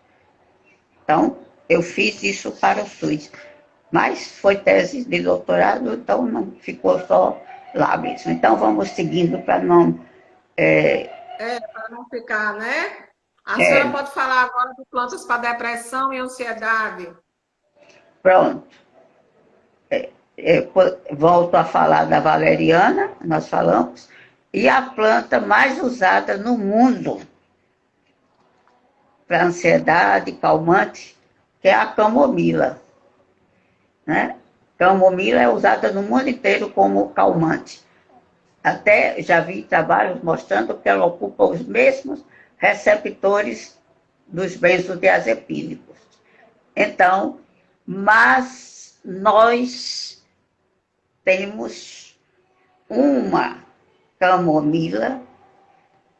Speaker 2: Então, eu fiz isso para o SUS. Mas foi tese de doutorado, então não ficou só lá mesmo. Então, vamos seguindo para não...
Speaker 1: Para não ficar, né? A senhora
Speaker 2: É,
Speaker 1: pode falar agora de plantas para depressão e ansiedade?
Speaker 2: pronto. Volto a falar da valeriana, nós falamos, e a planta mais usada no mundo para ansiedade, calmante, que é a camomila. Né? Camomila é usada no mundo inteiro como calmante. Até já vi trabalhos mostrando que ela ocupa os mesmos receptores dos benzodiazepínicos. Então, mas nós temos uma camomila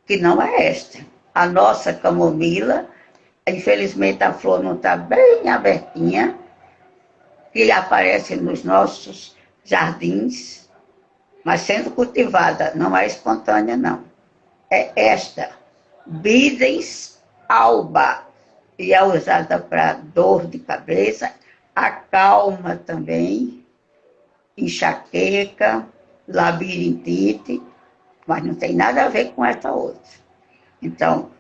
Speaker 2: que não é esta. A nossa camomila, infelizmente a flor não está bem abertinha, que aparece nos nossos jardins, mas sendo cultivada, não é espontânea, não. É esta, Bidens alba, e é usada para dor de cabeça, acalma também, enxaqueca, labirintite, mas não tem nada a ver com essa outra. Então,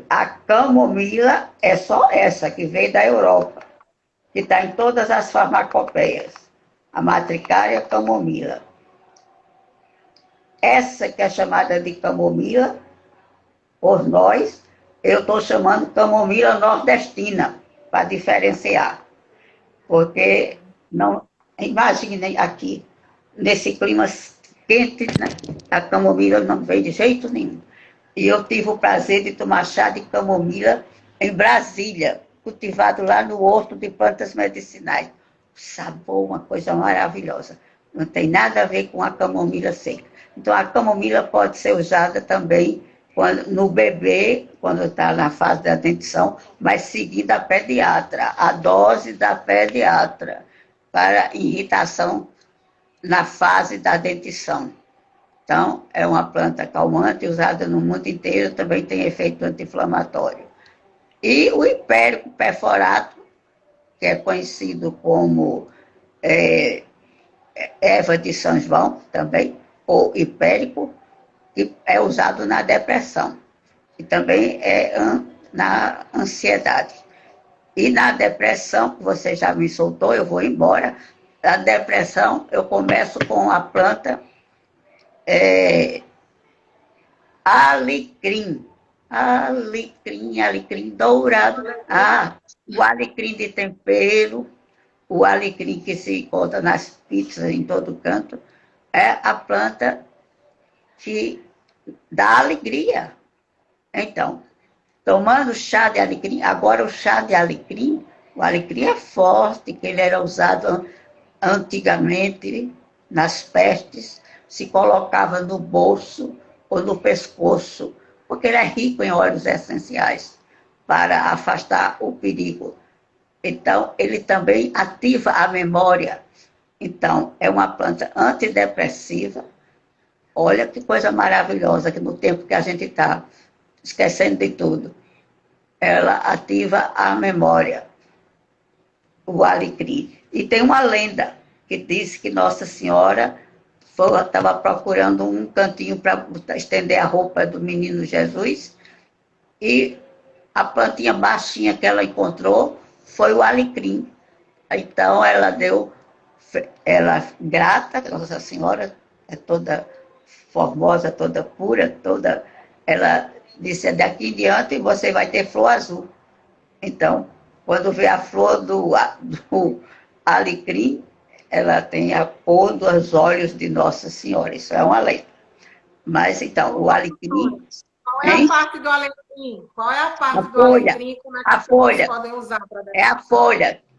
Speaker 2: a camomila é só essa que veio da Europa, que está em todas as farmacopeias. A matricária camomila. Essa que é chamada de camomila, por nós, eu estou chamando camomila nordestina, para diferenciar. Porque, não, imaginem aqui, nesse clima quente, né, a camomila não veio de jeito nenhum. E eu tive o prazer de tomar chá de camomila em Brasília, cultivado lá no Horto de Plantas Medicinais. O sabor, uma coisa maravilhosa. Não tem nada a ver com a camomila seca. Então, a camomila pode ser usada também no bebê, quando está na fase da dentição, mas seguindo a pediatra, a dose da pediatra, para irritação na fase da dentição. Então, é uma planta calmante, usada no mundo inteiro, também tem efeito anti-inflamatório. E o hipérico perforato, que é conhecido como erva de São João também, ou hipérico, que é usado na depressão. E também é na ansiedade. E na depressão, que você já me soltou, eu vou embora. Na depressão, eu começo com a planta alecrim. Alecrim dourado. O alecrim de tempero, o alecrim que se encontra nas pizzas em todo canto, é a planta que dá alegria. Então, tomando chá de alecrim, agora o chá de alecrim, o alecrim é forte, que ele era usado antigamente nas pestes, se colocava no bolso ou no pescoço, porque ele é rico em óleos essenciais para afastar o perigo. Então, ele também ativa a memória. Então, é uma planta antidepressiva. Olha que coisa maravilhosa, que no tempo que a gente está esquecendo de tudo, ela ativa a memória, o alecrim. E tem uma lenda que diz que Nossa Senhora estava procurando um cantinho para estender a roupa do menino Jesus, e a plantinha baixinha que ela encontrou foi o alecrim. Então ela grata, Nossa Senhora é toda formosa, toda pura, ela disse, daqui em diante você vai ter flor azul. Então, quando vê a flor do alecrim, ela tem a cor dos olhos de Nossa Senhora. Isso é uma lei. Mas, então, o alecrim...
Speaker 1: Qual é a
Speaker 2: Hein?
Speaker 1: parte do alecrim? Qual é a
Speaker 2: A
Speaker 1: parte do
Speaker 2: folha,
Speaker 1: alecrim? Como é que
Speaker 2: a
Speaker 1: as pessoas
Speaker 2: folha,
Speaker 1: podem usar para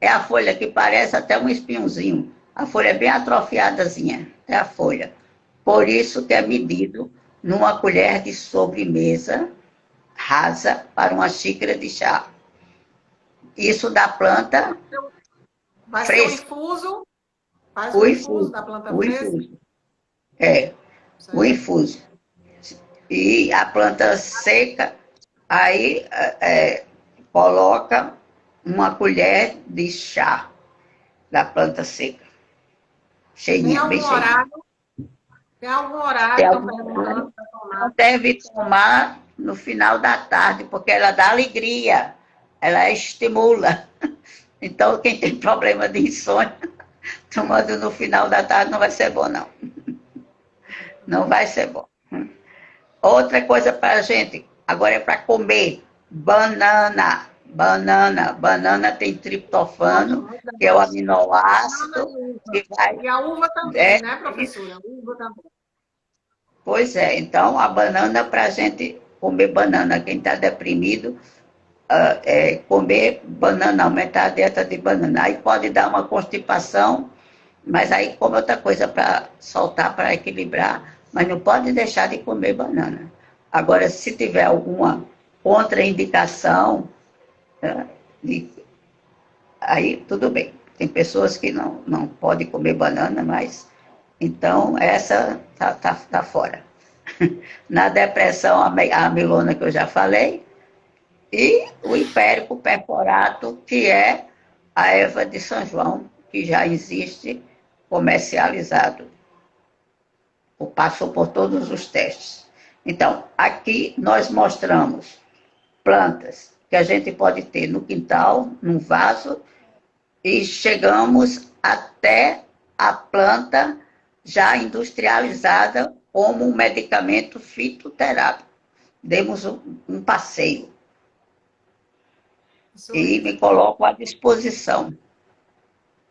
Speaker 2: é a folha que parece até um espinhozinho. A folha é bem atrofiadazinha, é a folha. Por isso que é medido numa colher de sobremesa rasa para uma xícara de chá. Isso da planta
Speaker 1: Vai ser um
Speaker 2: fresca,
Speaker 1: infuso? Faz
Speaker 2: o
Speaker 1: o infuso
Speaker 2: infuso,
Speaker 1: da planta
Speaker 2: o
Speaker 1: fresca?
Speaker 2: infuso, é, o
Speaker 1: Certo.
Speaker 2: infuso. E a planta seca, aí coloca uma colher de chá da planta seca,
Speaker 1: Tem
Speaker 2: cheinha, bem
Speaker 1: algum
Speaker 2: cheinha.
Speaker 1: horário? Tem algum
Speaker 2: Tem
Speaker 1: horário? Estão
Speaker 2: algum
Speaker 1: perguntando
Speaker 2: horário?
Speaker 1: para
Speaker 2: Não
Speaker 1: tomar.
Speaker 2: deve tomar no final da tarde, porque ela dá alegria, ela estimula. Então, quem tem problema de insônia, tomando no final da tarde não vai ser bom, não. Não vai ser bom. Outra coisa para a gente, agora é para comer. Banana. Banana. Banana tem
Speaker 1: Gosto
Speaker 2: triptofano,
Speaker 1: muito da
Speaker 2: que é o
Speaker 1: banana
Speaker 2: aminoácido
Speaker 1: e uva.
Speaker 2: que vai.
Speaker 1: E a uva também,
Speaker 2: É,
Speaker 1: né,
Speaker 2: isso.
Speaker 1: professora? Uva também.
Speaker 2: Pois é, então a banana para a gente comer banana, quem está deprimido, comer banana, aumentar a dieta de banana. Aí pode dar uma constipação, mas aí come outra coisa para soltar, para equilibrar, mas não pode deixar de comer banana. Agora, se tiver alguma contraindicação, né, de, aí tudo bem. Tem pessoas que não podem comer banana, mas então essa tá fora. Na depressão, a milona que eu já falei, e o Impérico Perforato, que é a erva de São João, que já existe comercializado, passou por todos os testes. Então, aqui nós mostramos plantas que a gente pode ter no quintal, num vaso, e chegamos até a planta já industrializada como um medicamento fitoterápico. Demos um passeio
Speaker 1: Isso
Speaker 2: e me
Speaker 1: mesmo.
Speaker 2: coloco à disposição.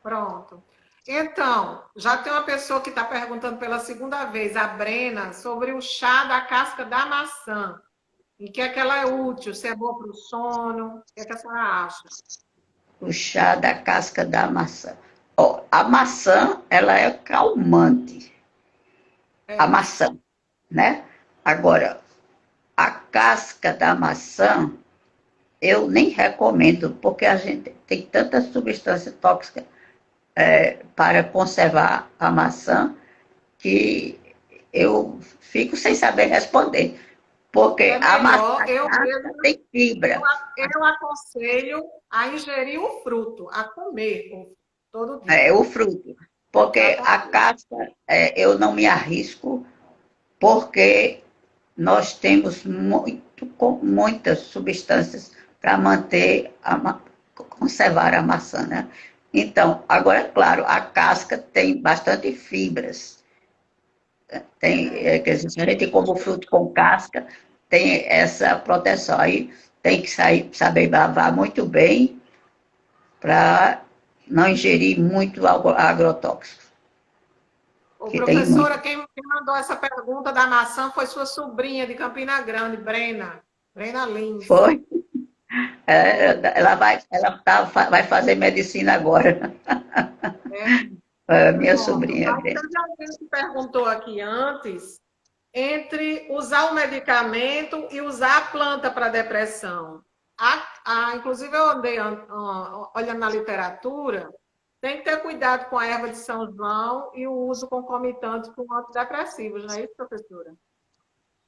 Speaker 1: Pronto. Então, já tem uma pessoa que está perguntando pela segunda vez, a Brena, sobre o chá da casca da maçã. Em que é que ela é útil? Se é boa para o sono? O que é que a senhora acha?
Speaker 2: O chá da casca da maçã. Ó, a maçã, ela é calmante, a
Speaker 1: É.
Speaker 2: maçã, né? Agora, a casca da maçã, eu nem recomendo, porque a gente tem tanta substância tóxica para conservar a maçã que eu fico sem saber responder.
Speaker 1: É
Speaker 2: Porque a maçã,
Speaker 1: melhor,
Speaker 2: a casca tem fibra.
Speaker 1: eu aconselho a ingerir o fruto, a comer todo
Speaker 2: É,
Speaker 1: dia.
Speaker 2: o fruto.
Speaker 1: É o que eu
Speaker 2: Porque a
Speaker 1: aconselho.
Speaker 2: casca, eu não me arrisco, porque nós temos muitas substâncias para manter, conservar a maçã, né? Então, agora, é claro, a casca tem bastante fibras. Tem,
Speaker 1: É.
Speaker 2: quer dizer, se a gente come o fruto com casca, tem essa proteção. Aí tem que saber lavar muito bem para não ingerir muito agrotóxico,
Speaker 1: Ô,
Speaker 2: que tem muito.
Speaker 1: professora, quem mandou essa pergunta da maçã foi sua sobrinha de Campina Grande, Brena. Brena Lins.
Speaker 2: Foi? Vai fazer medicina agora.
Speaker 1: É,
Speaker 2: Minha
Speaker 1: pronto.
Speaker 2: sobrinha
Speaker 1: Aí
Speaker 2: Brenda.
Speaker 1: teve alguém que perguntou aqui antes entre usar o medicamento e usar a planta para depressão. Inclusive, eu andei olhando na literatura, tem que ter cuidado com a erva de São João e o uso concomitante com antidepressivos, não é isso, professora?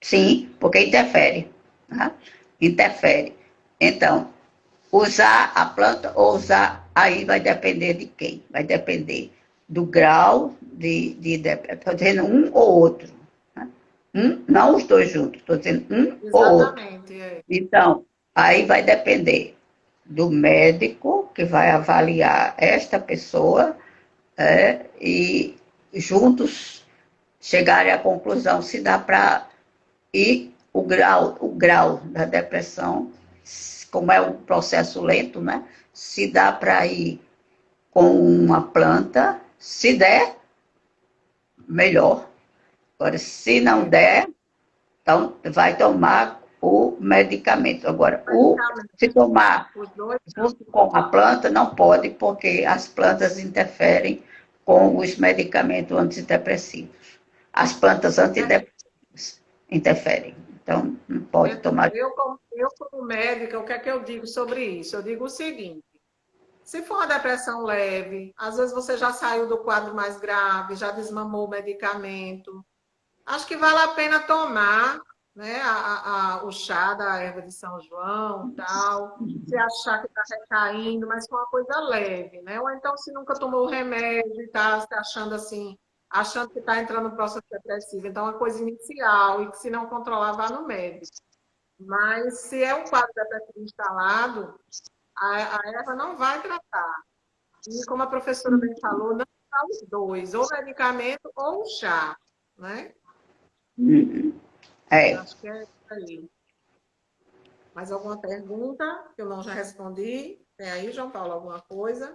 Speaker 2: Sim, porque interfere. Tá? Interfere. Então, usar a planta ou usar, aí vai depender de quem? Vai depender do grau de depressão. Estou dizendo um ou outro. Tá? Não os dois juntos, estou dizendo um ou outro.
Speaker 1: Exatamente. É.
Speaker 2: Então, aí vai depender do médico que vai avaliar esta pessoa e juntos chegarem à conclusão se dá para ir o grau da depressão, como é um processo lento, né? Se dá para ir com uma planta, se der, melhor. Agora, se não
Speaker 1: É.
Speaker 2: der, então vai tomar o medicamento. Agora,
Speaker 1: Medicamento,
Speaker 2: se tomar
Speaker 1: os dois.
Speaker 2: junto com a planta, não pode, porque as plantas interferem com os medicamentos antidepressivos. As plantas antidepressivas interferem. Então, não pode
Speaker 1: Então,
Speaker 2: tomar.
Speaker 1: eu como médica, o que é que eu digo sobre isso? Eu digo o seguinte: se for uma depressão leve, às vezes você já saiu do quadro mais grave, já desmamou o medicamento, acho que vale a pena tomar, né, o chá da erva de São João, tal, se achar que está recaindo, mas com uma coisa leve, né? Ou então, se nunca tomou o remédio e está se achando assim, achando que está entrando no processo depressivo, então é uma coisa inicial e que se não controlar, vá no médico. Mas se é um quadro depressivo instalado, a erva não vai tratar. E como a professora bem falou, não dá os dois, ou medicamento ou chá, né?
Speaker 2: Uhum. É.
Speaker 1: Acho que é isso aí. Mais alguma pergunta que eu não já respondi? Tem aí, João Paulo, alguma coisa?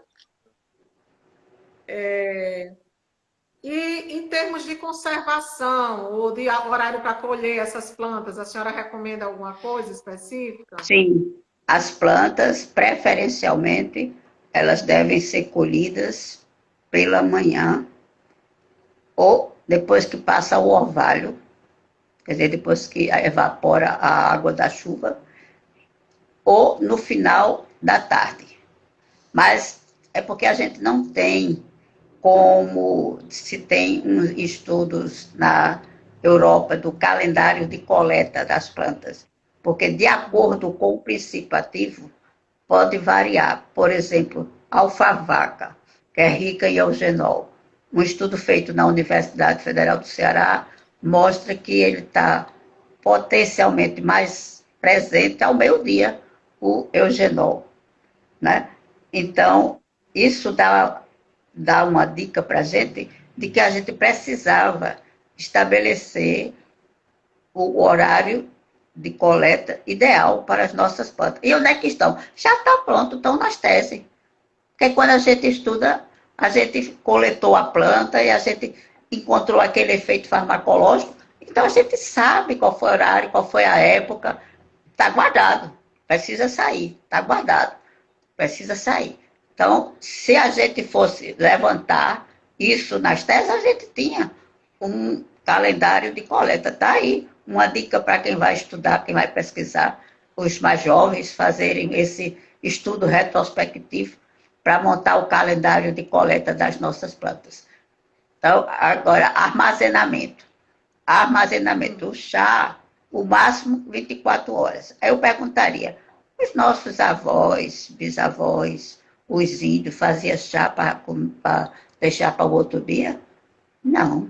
Speaker 1: E em termos de conservação ou de horário para colher essas plantas, a senhora recomenda alguma coisa específica?
Speaker 2: Sim, as plantas, preferencialmente, elas devem ser colhidas pela manhã ou depois que passa o orvalho, quer dizer, depois que evapora a água da chuva, ou no final da tarde. Mas é porque a gente não tem como se tem uns estudos na Europa do calendário de coleta das plantas, porque de acordo com o princípio ativo, pode variar. Por exemplo, alfavaca, que é rica em eugenol. Um estudo feito na Universidade Federal do Ceará mostra que ele está potencialmente mais presente ao meio-dia, o eugenol, né? Então, isso dá uma dica para a gente de que a gente precisava estabelecer o horário de coleta ideal para as nossas plantas. E onde é que estão? Já está pronto, estão nas teses. Porque quando a gente estuda, a gente coletou a planta e a gente encontrou aquele efeito farmacológico, então a gente sabe qual foi o horário, qual foi a época, está guardado, precisa sair, está guardado, precisa sair. Então, se a gente fosse levantar isso nas teses, a gente tinha um calendário de coleta. Está aí uma dica para quem vai estudar, quem vai pesquisar, os mais jovens fazerem esse estudo retrospectivo para montar o calendário de coleta das nossas plantas. Então, agora, armazenamento. Armazenamento. O chá, o máximo 24 horas. Aí eu perguntaria, os nossos avós, bisavós, os índios, faziam chá para deixar para o outro dia? Não.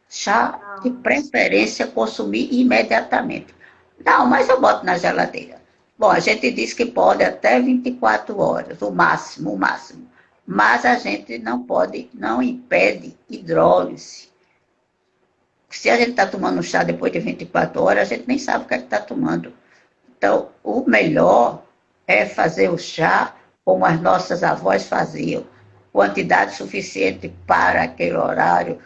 Speaker 2: Chá, de preferência, consumir imediatamente. Não, mas eu boto na geladeira. Bom, a gente diz que pode até 24 horas, o máximo, o máximo. Mas a gente não pode, não impede hidrólise. Se a gente está tomando chá depois de 24 horas, a gente nem sabe o que é que está tomando. Então, o melhor é fazer o chá como as nossas avós faziam. Quantidade suficiente para aquele horário.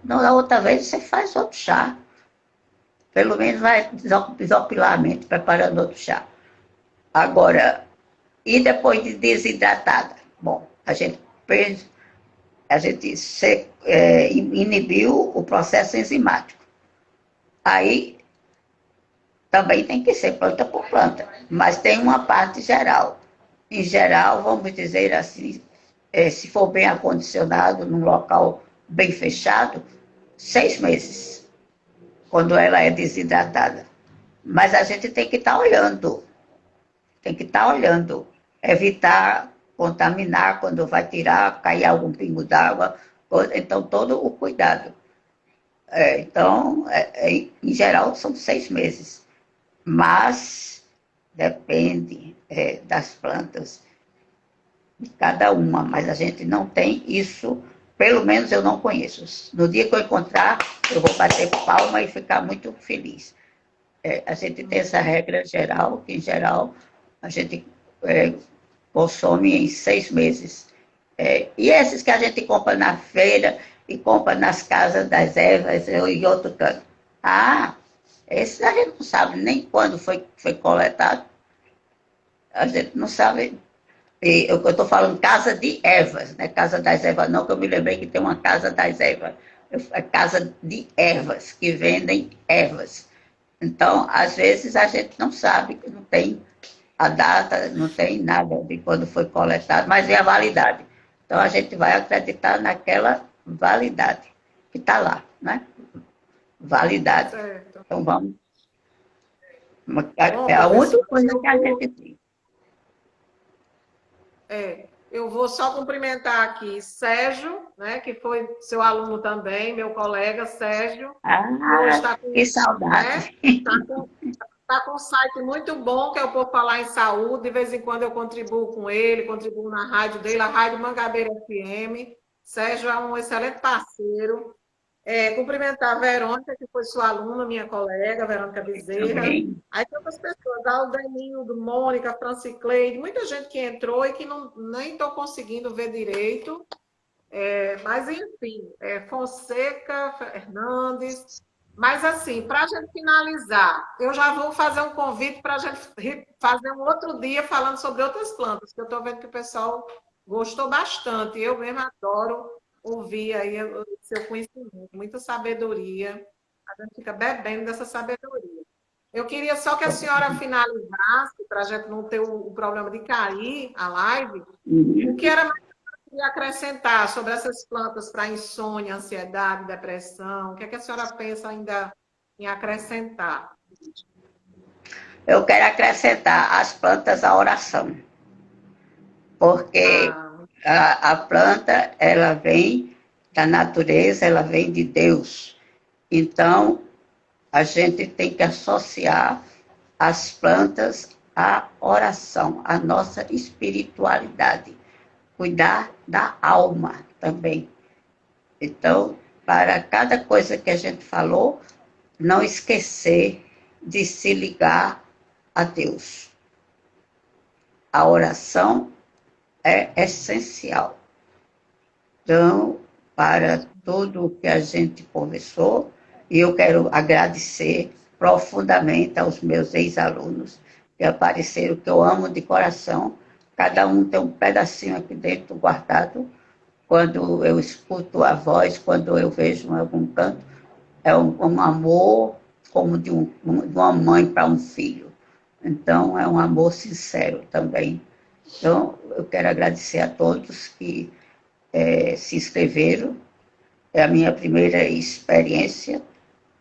Speaker 2: Na outra vez você faz outro chá. Pelo menos vai desopilar a mente, preparando outro chá. Agora, e depois de desidratada? Bom, a gente inibiu o processo enzimático. Aí também tem que ser planta por planta, mas tem uma parte geral. Em geral, vamos dizer assim, se for bem acondicionado, num local bem fechado, 6 meses, quando ela é desidratada. Mas a gente tem que estar olhando, evitar contaminar quando vai tirar, cair algum pingo d'água, então todo o cuidado. Então, em geral, são 6 meses, mas depende das plantas de cada uma, mas a gente não tem isso, pelo menos eu não conheço. No dia que eu encontrar, eu vou bater palma e ficar muito feliz. A gente tem essa regra geral, que em geral a gente consome em 6 meses. E esses que a gente compra na feira e compra nas casas das ervas e outro canto. Esse a gente não sabe nem quando foi coletado. A gente não sabe. E eu estou falando casa de ervas, não é casa das ervas, não, que eu me lembrei que tem uma casa das ervas. É casa de ervas, que vendem ervas. Então, às vezes, a gente não sabe, não tem a data, não tem nada de quando foi coletado, mas é a validade. Então, a gente vai acreditar naquela validade que está lá, né? Validade.
Speaker 1: Certo.
Speaker 2: Então, vamos.
Speaker 1: Bom,
Speaker 2: É a única
Speaker 1: professora,
Speaker 2: coisa que a gente tem.
Speaker 1: eu vou só cumprimentar aqui Sérgio, né, que foi seu aluno também, meu colega Sérgio, que hoje
Speaker 2: Ah,
Speaker 1: está com,
Speaker 2: que
Speaker 1: né,
Speaker 2: saudade.
Speaker 1: tá com um site muito bom, que é o Por Falar em Saúde. De vez em quando eu contribuo com ele, contribuo na rádio dele, a Rádio Mangabeira FM. Sérgio é um excelente parceiro. Cumprimentar a Verônica, que foi sua aluna, minha colega, Verônica Bezerra.
Speaker 2: Também.
Speaker 1: Aí tem outras pessoas, Aldenildo, Mônica, Francicleide, muita gente que entrou e que não, nem estou conseguindo ver direito. Mas, enfim, Fonseca, Fernandes. Mas, assim, para a gente finalizar, eu já vou fazer um convite para a gente fazer um outro dia falando sobre outras plantas, que eu estou vendo que o pessoal gostou bastante. Eu mesmo adoro ouvir aí o seu conhecimento, muita sabedoria. A gente fica bebendo dessa sabedoria. Eu queria só que a senhora finalizasse, para a gente não ter o problema de cair a live, o que
Speaker 2: Uhum.
Speaker 1: era e acrescentar sobre essas plantas para insônia, ansiedade, depressão? O que é que a senhora pensa ainda em acrescentar?
Speaker 2: Eu quero acrescentar as plantas à oração, porque
Speaker 1: Ah,
Speaker 2: a planta, ela vem da natureza, ela vem de Deus. Então, a gente tem que associar as plantas à oração, à nossa espiritualidade, cuidar da alma também. Então, para cada coisa que a gente falou, não esquecer de se ligar a Deus. A oração é essencial. Então, para tudo o que a gente conversou, e eu quero agradecer profundamente aos meus ex-alunos que apareceram, que eu amo de coração. Cada um tem um pedacinho aqui dentro guardado. Quando eu escuto a voz, quando eu vejo em algum canto, é um amor como de uma mãe para um filho. Então, é um amor sincero também. Então, eu quero agradecer a todos que se inscreveram. É a minha primeira experiência.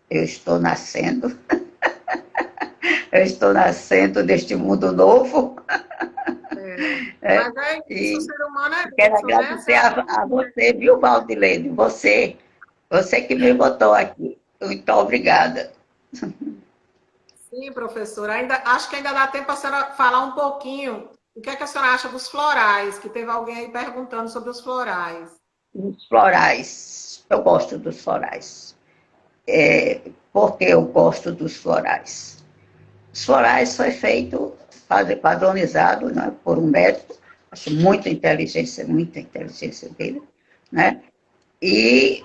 Speaker 2: Eu estou nascendo. Eu estou nascendo neste mundo novo. É,
Speaker 1: mas é isso, o
Speaker 2: e
Speaker 1: ser humano é
Speaker 2: quero
Speaker 1: isso, né?
Speaker 2: agradecer a você, viu, Valdilene? Você que me botou aqui. Muito obrigada.
Speaker 1: Sim, professora. Acho que ainda dá tempo para a senhora falar um pouquinho. O que é que a senhora acha dos florais? Que teve alguém aí perguntando sobre os florais.
Speaker 2: Os florais. Eu gosto dos florais. Por que eu gosto dos florais? Os florais foi feito, padronizado, né, por um médico, acho muita inteligência dele, né? E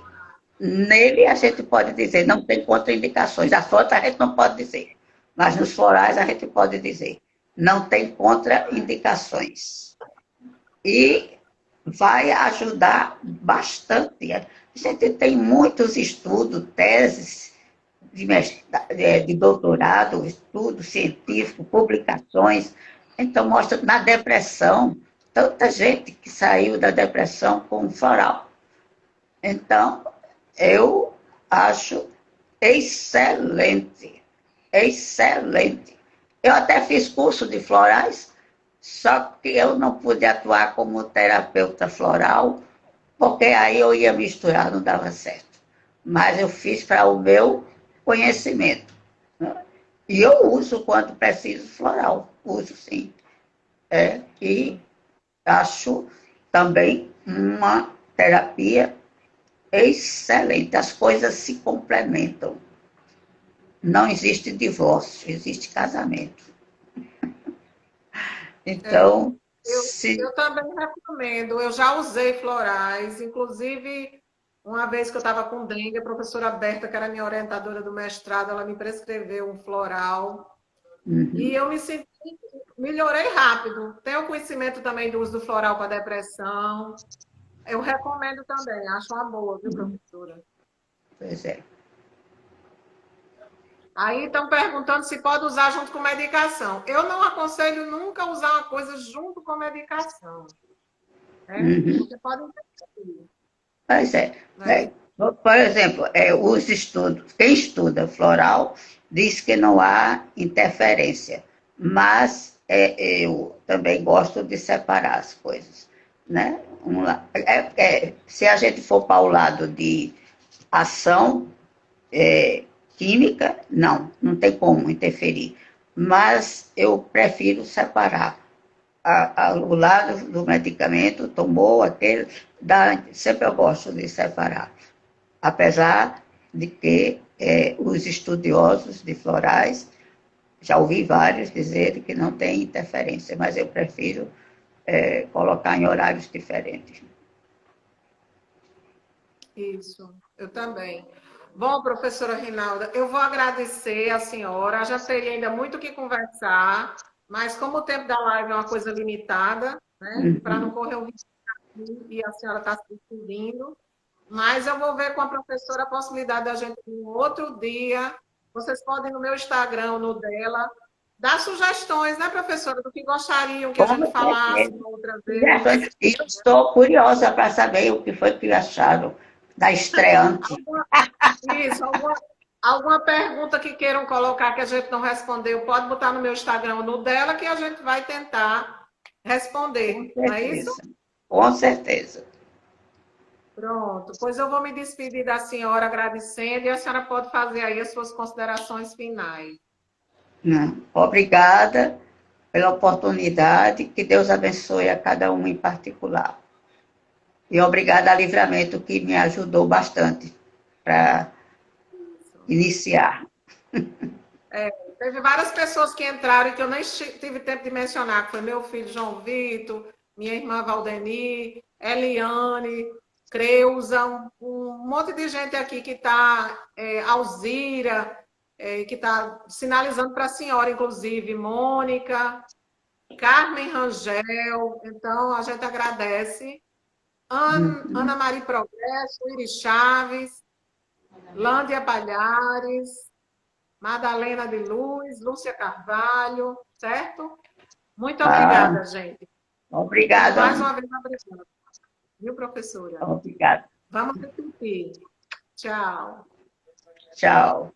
Speaker 2: nele a gente pode dizer, não tem contraindicações. A fruta a gente não pode dizer, mas nos florais a gente pode dizer, não tem contraindicações. E vai ajudar bastante. A gente tem muitos estudos, teses de doutorado, estudo científico, publicações. Então, mostra na depressão, tanta gente que saiu da depressão com um floral. Então, eu acho excelente, excelente. Eu até fiz curso de florais, só que eu não pude atuar como terapeuta floral, porque aí eu ia misturar, não dava certo. Mas eu fiz para o meu conhecimento, né? E eu uso quando preciso floral, uso sim. E acho também uma terapia excelente. As coisas se complementam. Não existe divórcio, existe casamento. Então,
Speaker 1: Eu,
Speaker 2: se.
Speaker 1: eu também recomendo. Eu já usei florais, inclusive Uma vez que eu estava com dengue, a professora Berta, que era minha orientadora do mestrado, ela me prescreveu um floral. E
Speaker 2: Uhum.
Speaker 1: eu me senti, melhorei rápido. Tenho conhecimento também do uso do floral para depressão. Eu recomendo também, acho uma boa, viu, professora?
Speaker 2: Pois é.
Speaker 1: Aí estão perguntando se pode usar junto com medicação. Eu não aconselho nunca usar uma coisa junto com medicação, né?
Speaker 2: Uhum.
Speaker 1: Porque pode interferir,
Speaker 2: Pois é.
Speaker 1: né?
Speaker 2: Por exemplo, os estudos, quem estuda floral diz que não há interferência, mas eu também gosto de separar as coisas, né? Se a gente for para o lado de ação química, não tem como interferir, mas eu prefiro separar o lado do medicamento, tomou aquele, sempre eu gosto de separar. Apesar de que os estudiosos de florais, já ouvi vários dizerem que não tem interferência, mas eu prefiro colocar em horários diferentes.
Speaker 1: Isso, eu também. Bom, professora Rinalda, eu vou agradecer a senhora. Já teria ainda muito o que conversar, mas como o tempo da live é uma coisa limitada, né, para não
Speaker 2: Uhum.
Speaker 1: correr o risco e a senhora está se despedindo, mas eu vou ver com a professora a possibilidade da gente, um outro dia, vocês podem no meu Instagram, no dela, dar sugestões, né, professora, do que gostariam que a
Speaker 2: Com
Speaker 1: gente falasse
Speaker 2: certeza.
Speaker 1: uma outra vez.
Speaker 2: E eu estou curiosa para saber o que foi que acharam da estreante.
Speaker 1: Isso, alguma pergunta que queiram colocar que a gente não respondeu, pode botar no meu Instagram ou no dela que a gente vai tentar
Speaker 2: Com
Speaker 1: responder, não é isso?
Speaker 2: certeza. Com certeza.
Speaker 1: Pronto, pois eu vou me despedir da senhora agradecendo e a senhora pode fazer aí as suas considerações finais.
Speaker 2: Obrigada pela oportunidade, que Deus abençoe a cada um em particular. E obrigada a Livramento, que me ajudou bastante para iniciar.
Speaker 1: Teve várias pessoas que entraram e que eu nem tive tempo de mencionar, que foi meu filho João Vitor, minha irmã Valdeni, Eliane, Creuza, um monte de gente aqui que está, Alzira, que está sinalizando para a senhora, inclusive, Mônica, Carmen Rangel, então a gente agradece. Ana Maria Progresso, Iris Chaves, Lândia Palhares, Madalena de Luz, Lúcia Carvalho, certo? Muito
Speaker 2: Ah,
Speaker 1: obrigada, gente. E
Speaker 2: obrigada.
Speaker 1: mais uma vez, obrigada. Viu, professora?
Speaker 2: Obrigada.
Speaker 1: Vamos repetir. Tchau.
Speaker 2: Tchau.